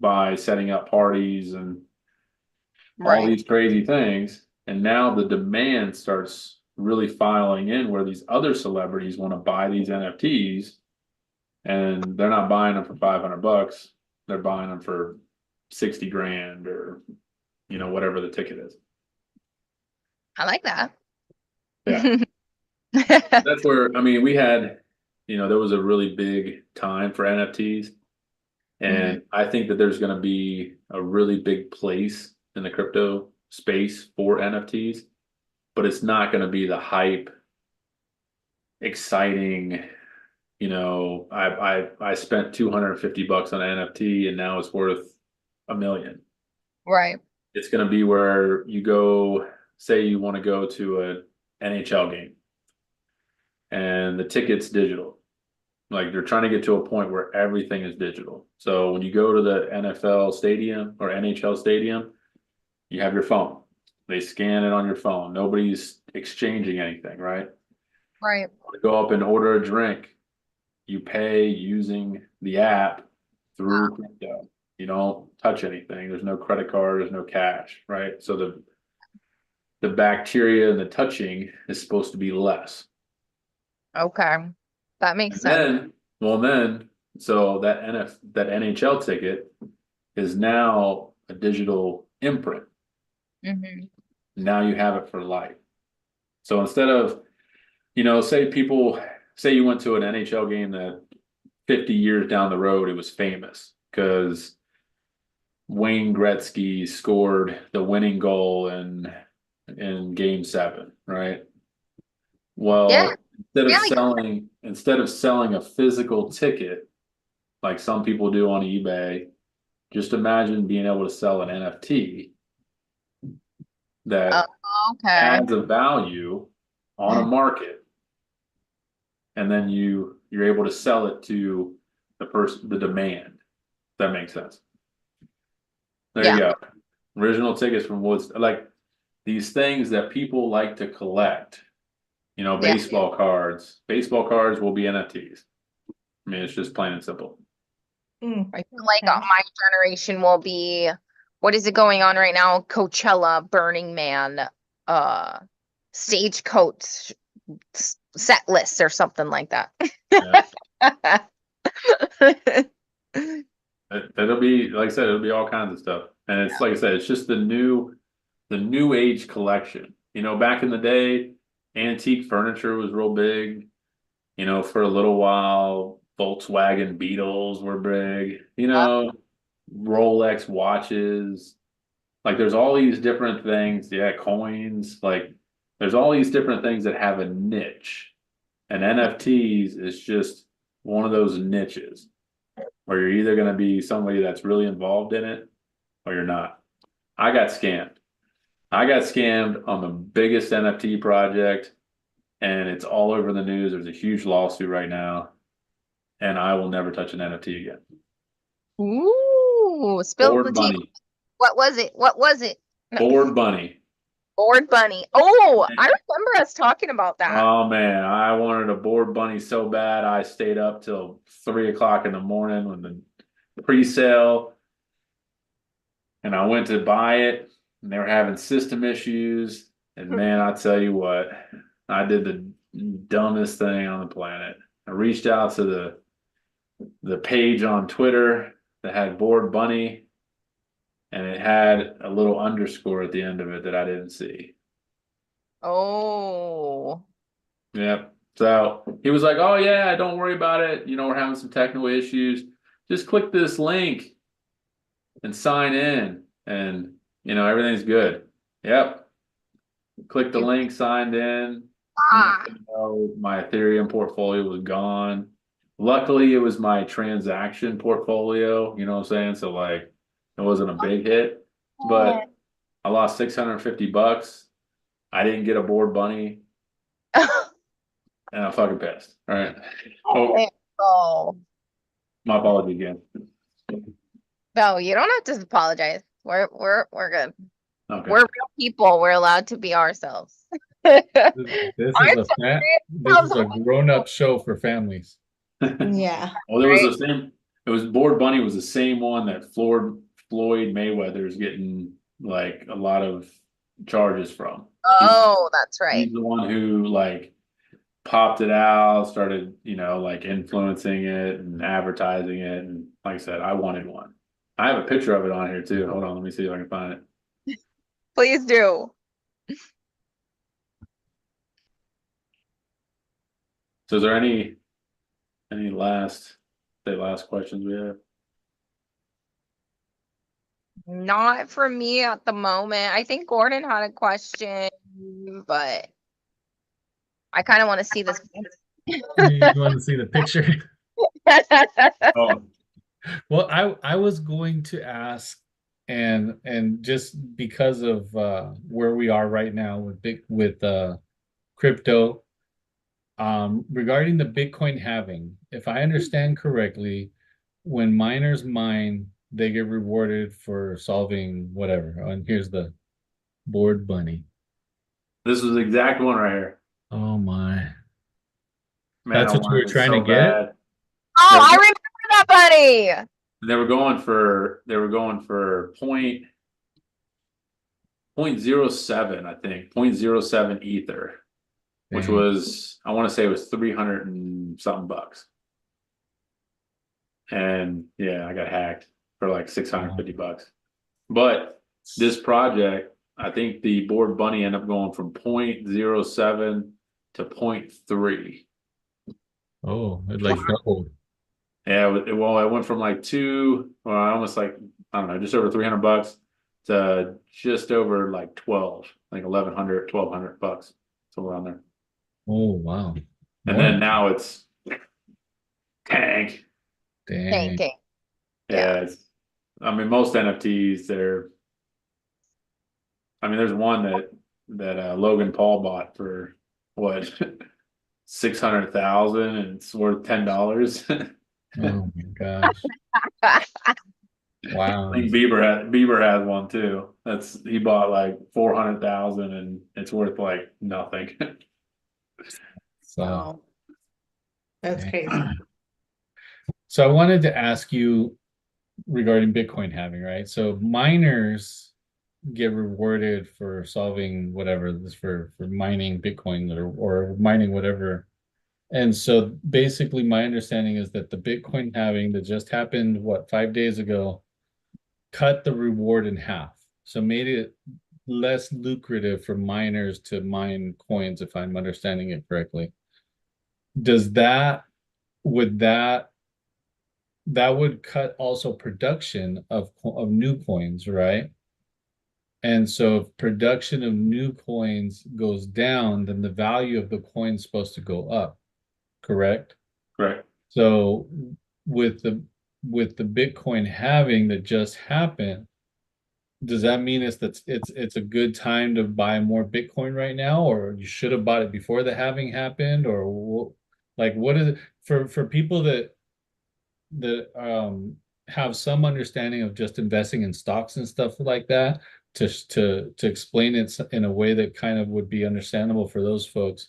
by setting up parties and all these crazy things. And now the demand starts really filing in where these other celebrities want to buy these NFTs and they're not buying them for $500. They're buying them for 60 grand or, whatever the ticket is. I like that. Yeah. That's where, I mean, we had, there was a really big time for NFTs. And I think that there's going to be a really big place in the crypto space for NFTs, but it's not going to be the hype, exciting. I spent $250 on an NFT and now it's worth $1 million. Right. It's going to be where you go, say you want to go to an NHL game and the ticket's digital. Like they're trying to get to a point where everything is digital. So when you go to the NFL stadium or NHL stadium, you have your phone. They scan it on your phone. Nobody's exchanging anything, right? Right. Go up and order a drink. You pay using the app through crypto. You don't touch anything. There's no credit card. There's no cash, right? So the bacteria and the touching is supposed to be less. Okay. That makes And sense. so that NHL ticket is now a digital imprint. Mm-hmm. Now you have it for life. So instead of, say you went to an NHL game that 50 years down the road, it was famous because Wayne Gretzky scored the winning goal in game 7, right? Well, Yeah. instead of selling a physical ticket like some people do on eBay, just imagine being able to sell an NFT that Okay. adds a value on a market, and then you're able to sell it to the demand. If that makes sense. There you go. Original tickets from Woods, like these things that people like to collect. Baseball cards. Baseball cards will be NFTs. I mean, it's just plain and simple. I feel like Okay. my generation will be, what is it going on right now? Coachella, Burning Man, Stagecoach set lists or something like that. Yeah. It'll be, like I said, it'll be all kinds of stuff. And it's like I said, it's just the new age collection. Back in the day, antique furniture was real big. For a little while, Volkswagen Beetles were big. Rolex watches. Like there's all these different things. Yeah, coins. Like there's all these different things that have a niche. And NFTs is just one of those niches where you're either going to be somebody that's really involved in it or you're not. I got scammed. I got scammed on the biggest NFT project, and it's all over the news. There's a huge lawsuit right now, and I will never touch an NFT again. Ooh, spill the Board tea. Bunny. What was it? What was it? No. Board Bunny. Board Bunny. Oh, I remember us talking about that. Oh man, I wanted a Board Bunny so bad. I stayed up till 3 o'clock in the morning when the pre-sale, and I went to buy it, and they were having system issues. And man, I tell you what, I did the dumbest thing on the planet. I reached out to the page on Twitter that had Board Bunny, and it had a little underscore at the end of it that I didn't see. Oh. Yep. So he was like, "Oh yeah, don't worry about it. We're having some technical issues. Just click this link and sign in, and everything's good." Yep. Click the link, signed in. Ah. My Ethereum portfolio was gone. Luckily, it was my transaction portfolio. You know what I'm saying? So like, it wasn't a big hit, but I lost $650. I didn't get a Board Bunny, and I'm fucking pissed. All right. Oh. My apology again. No, you don't have to apologize. We're good. Okay. We're real people. We're allowed to be ourselves. This is a grown-up show for families. Yeah. Well, there was the same. It was Board Bunny was the same one that Floyd Mayweather's getting like a lot of charges from. Oh, that's right. He's the one who like popped it out, started like influencing it and advertising it, and like I said, I wanted one. I have a picture of it on here too. Hold on, let me see if I can find it. Please do. So, is there any last questions we have? Not for me at the moment. I think Gordon had a question, but I kind of want to see this. You want to see the picture? Oh, Well, I was going to ask, and just because of where we are right now with crypto, regarding the Bitcoin halving, if I understand correctly, when miners mine, they get rewarded for solving whatever. And here's the board bunny. this was the exact one right here. Oh my. Man, That's I what you were wanted it trying to so get? bad. Oh, I remember that, buddy. They were going for point 0.07, I think, 0.07 ether, which Dang. was, I want to say it was 300 and something bucks. And yeah, I got hacked for like 650 bucks. But this project, I think the board bunny ended up going from 0.07 to 0.3. Oh, it like doubled. Yeah, well, it went from like almost like, I don't know, just over 300 bucks to just over like 12, like 1100, 1200 bucks. So around there. Oh wow. And More? then now it's tank. Dang. Tanking. Yeah, I mean, most NFTs, there's one that Logan Paul bought for what 600,000 and it's worth $10. Oh my gosh. Wow. I think Bieber has one too. He bought like 400,000 and it's worth like nothing. So, Oh, that's dang. crazy. So I wanted to ask you regarding Bitcoin halving, right? So miners get rewarded for solving whatever this for mining Bitcoin or mining whatever. And so basically my understanding is that the Bitcoin halving that just happened, what, 5 days ago, cut the reward in half. So made it less lucrative for miners to mine coins, if I'm understanding it correctly. Does that would that would cut also production of new coins, right? And so if production of new coins goes down, then the value of the coin's supposed to go up, correct? Right. So with the Bitcoin halving that just happened, does that mean it's a good time to buy more Bitcoin right now, or you should have bought it before the halving happened, or like what is it for people that have some understanding of just investing in stocks and stuff like that to explain it in a way that kind of would be understandable for those folks.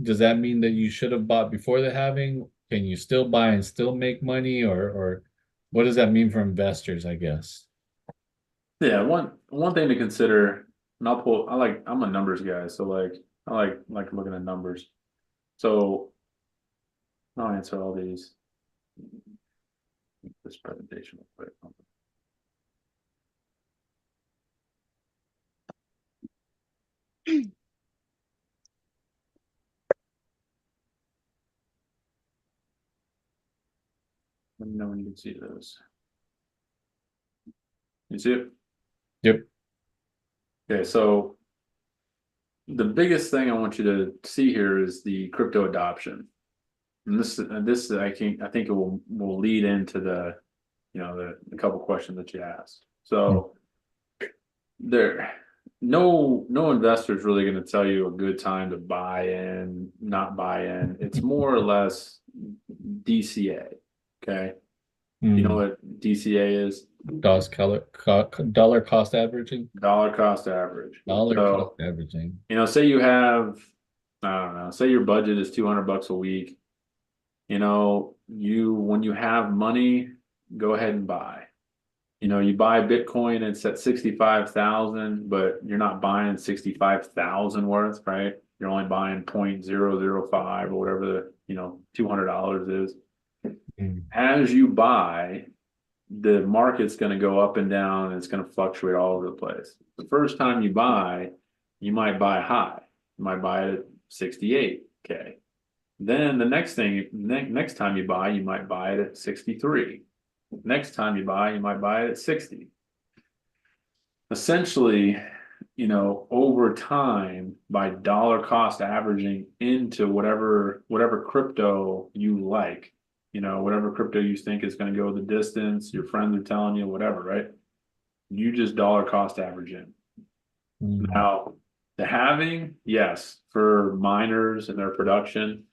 Does that mean that you should have bought before the halving? Can you still buy and still make money, or what does that mean for investors, I guess? Yeah, one thing to consider, and I'm a numbers guy, so like I like looking at numbers. So I'll answer all these. This presentation real quick. Let me know when you can see those. You see it? Yep. Okay, so the biggest thing I want you to see here is the crypto adoption. And this I think it will lead into the couple questions that you asked. So there no investor is really going to tell you a good time to buy in, not buy in. It's more or less DCA. Okay. You know what DCA is? Dollar cost averaging. Dollar cost average. Dollar So, cost averaging. say you have, I don't know, say your budget is 200 bucks a week. When you have money, go ahead and buy. You buy Bitcoin, it's at 65,000, but you're not buying 65,000 worth, right? You're only buying 0.005 or whatever $200 is. As you buy, the market's going to go up and down and it's going to fluctuate all over the place. The first time you buy, you might buy high. You might buy it at 68K. Then the next time you buy, you might buy it at 63. Next time you buy it at 60. essentially, over time by dollar cost averaging into whatever crypto you like, whatever crypto you think is going to go the distance, your friends are telling you, whatever, right? You just dollar cost average in. Mm. Now, the halving, yes, for miners and their production,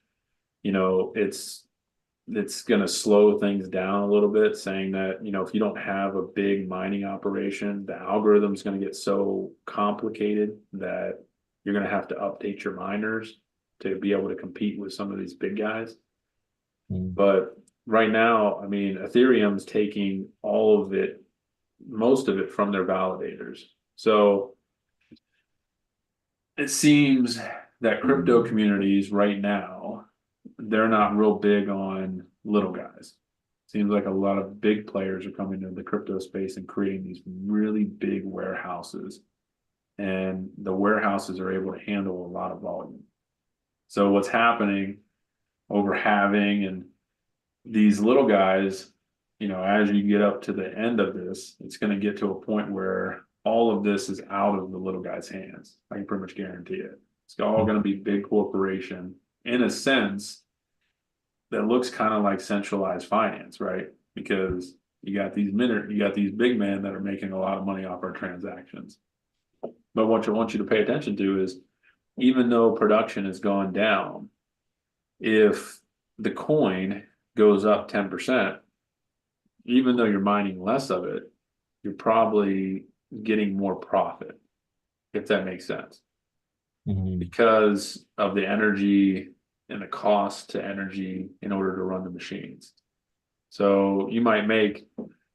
it's going to slow things down a little bit, saying that, if you don't have a big mining operation, the algorithm's going to get so complicated that you're going to have to update your miners to be able to compete with some of these big guys. Mm. But right now, I mean, Ethereum's taking all of it, most of it from their validators. So it seems that crypto communities right now, they're not real big on little guys. Seems like a lot of big players are coming into the crypto space and creating these really big warehouses. And the warehouses are able to handle a lot of volume. So what's happening over halving and these little guys, as you get up to the end of this, it's going to get to a point where all of this is out of the little guy's hands. I can pretty much guarantee it. It's all going to be big corporation in a sense that looks kind of like centralized finance, right? Because you got these big men that are making a lot of money off our transactions. But what I want you to pay attention to is, even though production has gone down, if the coin goes up 10%, even though you're mining less of it, you're probably getting more profit, if that makes sense. Mhm. Because of the energy and the cost to energy in order to run the machines. So you might make,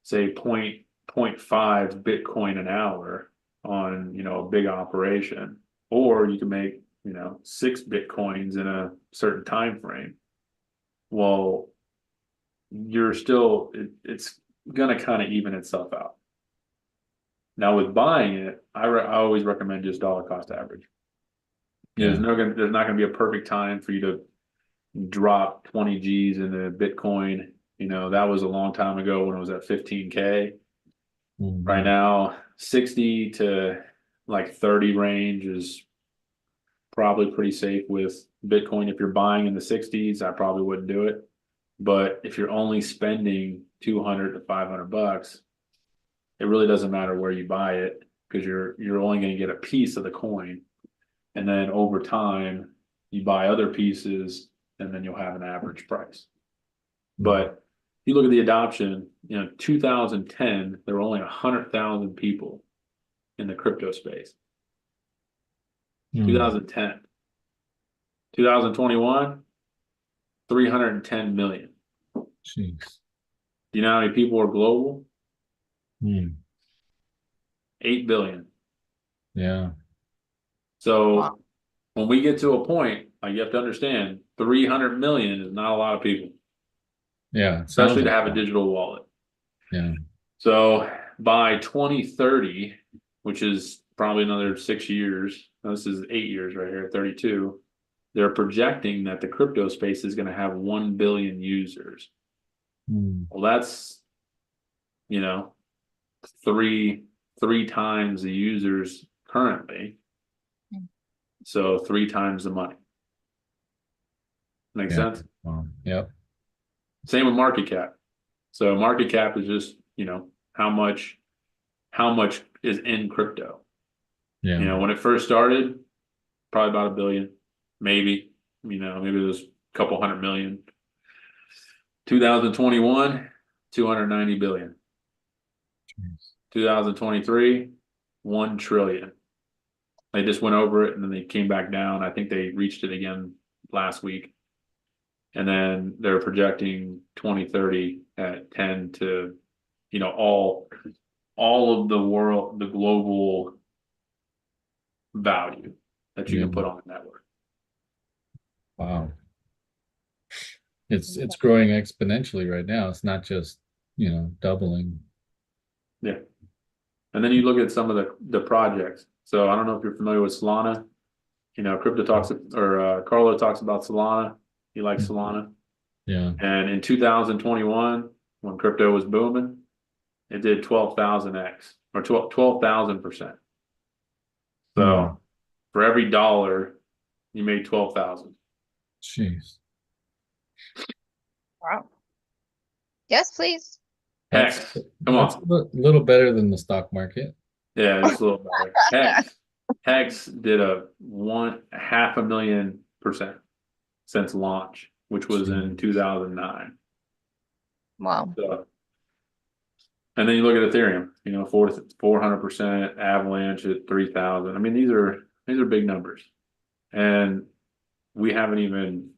say, 0.5 Bitcoin an hour on, a big operation, or you can make, 6 Bitcoins in a certain time frame. Well, it's gonna kind of even itself out. Now with buying it, I always recommend just dollar cost average. Yeah. There's not gonna be a perfect time for you to drop 20 G's into Bitcoin. That was a long time ago when it was at 15K. Mhm. Right now, 60 to like 30 range is probably pretty safe with Bitcoin. If you're buying in the 60s, I probably wouldn't do it. But if you're only spending 200 to 500 bucks, it really doesn't matter where you buy it, because you're only going to get a piece of the coin. And then over time, you buy other pieces, and then you'll have an average price. But if you look at the adoption, 2010, there were only 100,000 people in the crypto space. Mm. 2010. 2021, 310 million. Jeez. Do you know how many people are global? Mm. 8 billion. Yeah. So Wow. when we get to a point, you have to understand 300 million is not a lot of people, Yeah. especially to Sounds have a like digital wallet. that. Yeah. So by 2030, which is probably another 6 years, this is 8 years right here, 32, they're projecting that the crypto space is going to have 1 billion users. Mm. Well, that's, three times the users currently. So 3 times the money. Make Yeah. sense? Wow. Yep. Same with market cap. So market cap is just, how much is in crypto. Yeah. When it first started, probably about 1 billion, maybe, maybe it was a couple hundred million. 2021, 290 billion. Jeez. 2023, 1 trillion. They just went over it and then they came back down. I think they reached it again last week. And then they're projecting 2030 at 10 to, all of the global value that you Yeah. can put on the network. Wow. It's growing exponentially right now. It's not just, doubling. Yeah. And then you look at some of the projects. So I don't know if you're familiar with Solana. Crypto talks, or Carlo talks about Solana. He likes Solana. Yeah. And in 2021, when crypto was booming, it did 12,000x or 12,000%. So Hmm. for every dollar, you made 12,000. Jeez. Wow. Yes, please. Hex, come That's on. a little better than the stock market. Yeah, just a little better. Hex did a 500,000% since launch, which was in 2009. Wow. So, and then you look at Ethereum, 400%, Avalanche at 3,000. I mean, these are big numbers, and we haven't even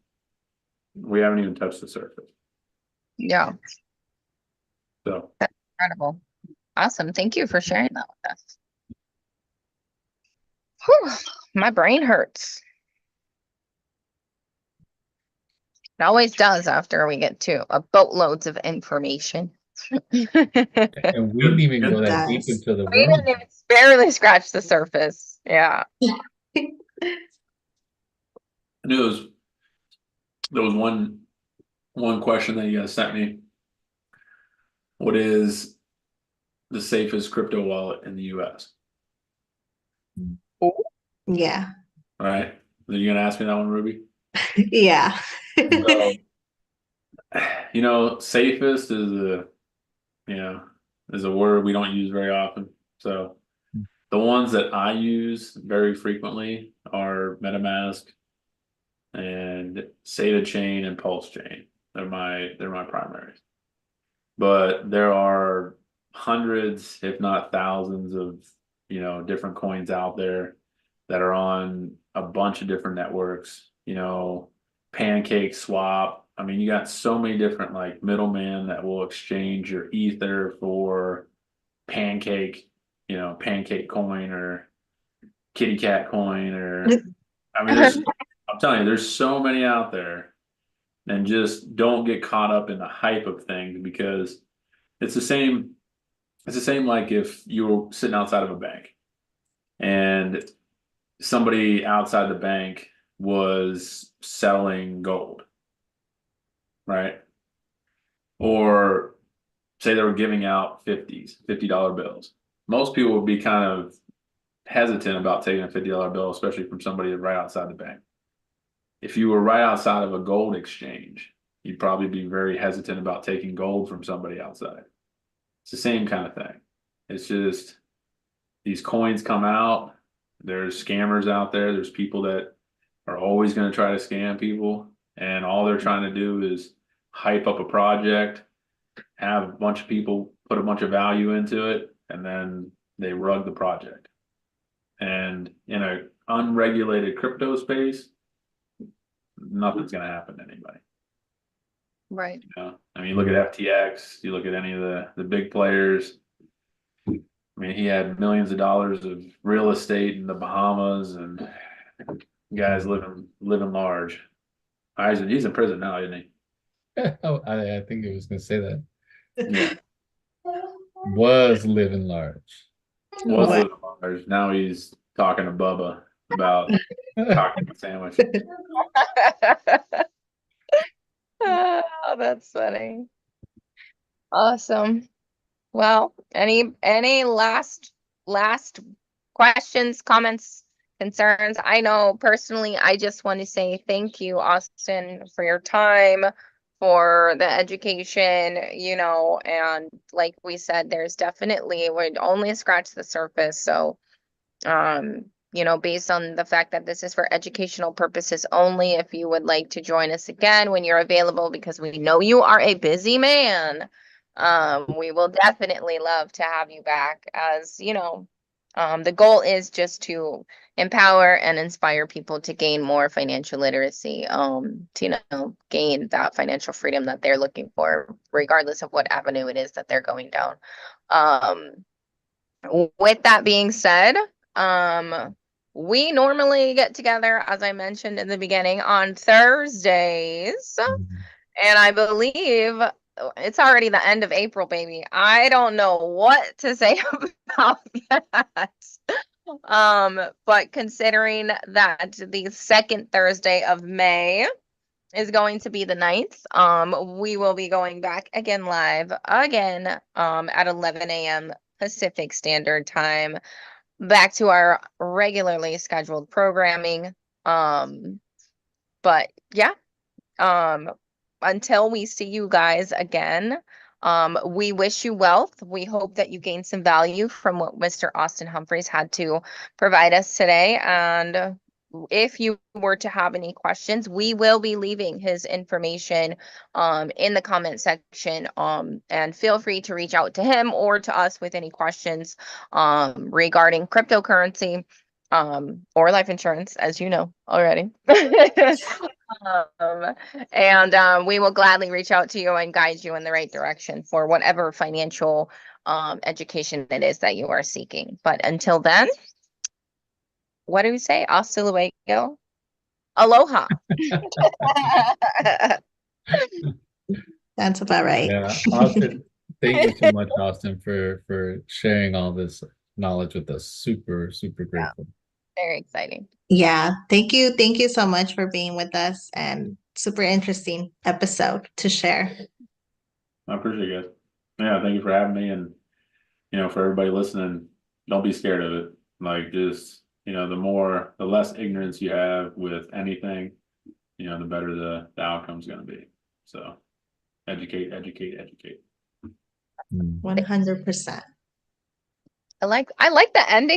touched the surface. Yeah. So Incredible. Awesome. Thank you for sharing that with us. Whew, my brain hurts. It always does after we get to a boatloads of information. We And we didn't even go It that deep does. into the didn't world. even barely scratch the surface. Yeah. I knew there was one question that you guys sent me. What is the safest crypto wallet in the US? Yeah. All right. Are you gonna ask me that one, Ruby? Yeah. So, safest is a word we don't use very often. So the ones that I use very frequently are MetaMask and SATA Chain and Pulse Chain. They're my primaries. But there are hundreds, if not thousands of, different coins out there that are on a bunch of different networks, Pancake Swap. I mean, you got so many different like middlemen that will exchange your ether for Pancake, Pancake coin or Kitty Cat coin or I mean, I'm telling you, there's so many out there, and just don't get caught up in the hype of things because it's the same. It's the same like if you were sitting outside of a bank and somebody outside the bank was selling gold, right? Or say they were giving out $50 bills. Most people would be kind of hesitant about taking a $50 bill, especially from somebody right outside the bank. If you were right outside of a gold exchange, you'd probably be very hesitant about taking gold from somebody outside. It's the same kind of thing. It's just these coins come out. There's scammers out there. There's people that are always going to try to scam people. And all they're trying to do is hype up a project, have a bunch of people put a bunch of value into it, and then they rug the project. And in an unregulated crypto space, nothing's going to happen to anybody. Right. I mean, you look at FTX, you look at any of the big players. I mean, he had millions of dollars of real estate in the Bahamas, and guys living large. He's in prison now, isn't he? Oh, I think it was going to say that. Yeah, Was living large. was What? living large. Now he's talking to Bubba about talking sandwich. Oh, that's funny. Awesome. Well, any last questions, comments, concerns? I know personally, I just want to say thank you, Austin, for your time, for the education, and like we said, there's definitely, we'd only scratch the surface. So, based on the fact that this is for educational purposes only, if you would like to join us again when you're available, because we know you are a busy man, we will definitely love to have you back. As the goal is just to empower and inspire people to gain more financial literacy, to gain that financial freedom that they're looking for, regardless of what avenue it is that they're going down. With that being said, we normally get together, as I mentioned in the beginning, on Thursdays. And I believe it's already the end of April, baby. I don't know what to say about that. But considering that the second Thursday of May is going to be the 9th. We will be going back again live again at 11 a.m. Pacific Standard Time, back to our regularly scheduled programming. But yeah, until we see you guys again, we wish you wealth. We hope that you gain some value from what Mr. Austin Humphreys had to provide us today. And if you were to have any questions, we will be leaving his information in the comment section. And feel free to reach out to him or to us with any questions regarding cryptocurrency or life insurance, as you know already. And we will gladly reach out to you and guide you in the right direction for whatever financial education it is that you are seeking. But until then, what do we say? Hasta luego. Aloha. That's about right. Yeah, Austin, thank you so much, Austin, for sharing all this knowledge with us. Super, super grateful. Very exciting. Yeah. Thank you. Thank you so much for being with us, and super interesting episode to share. I appreciate it, guys. Yeah, thank you for having me, and for everybody listening, don't be scared of it. Like, just the less ignorance you have with anything, the better the outcome's going to be. So, educate. 100%. I like the ending.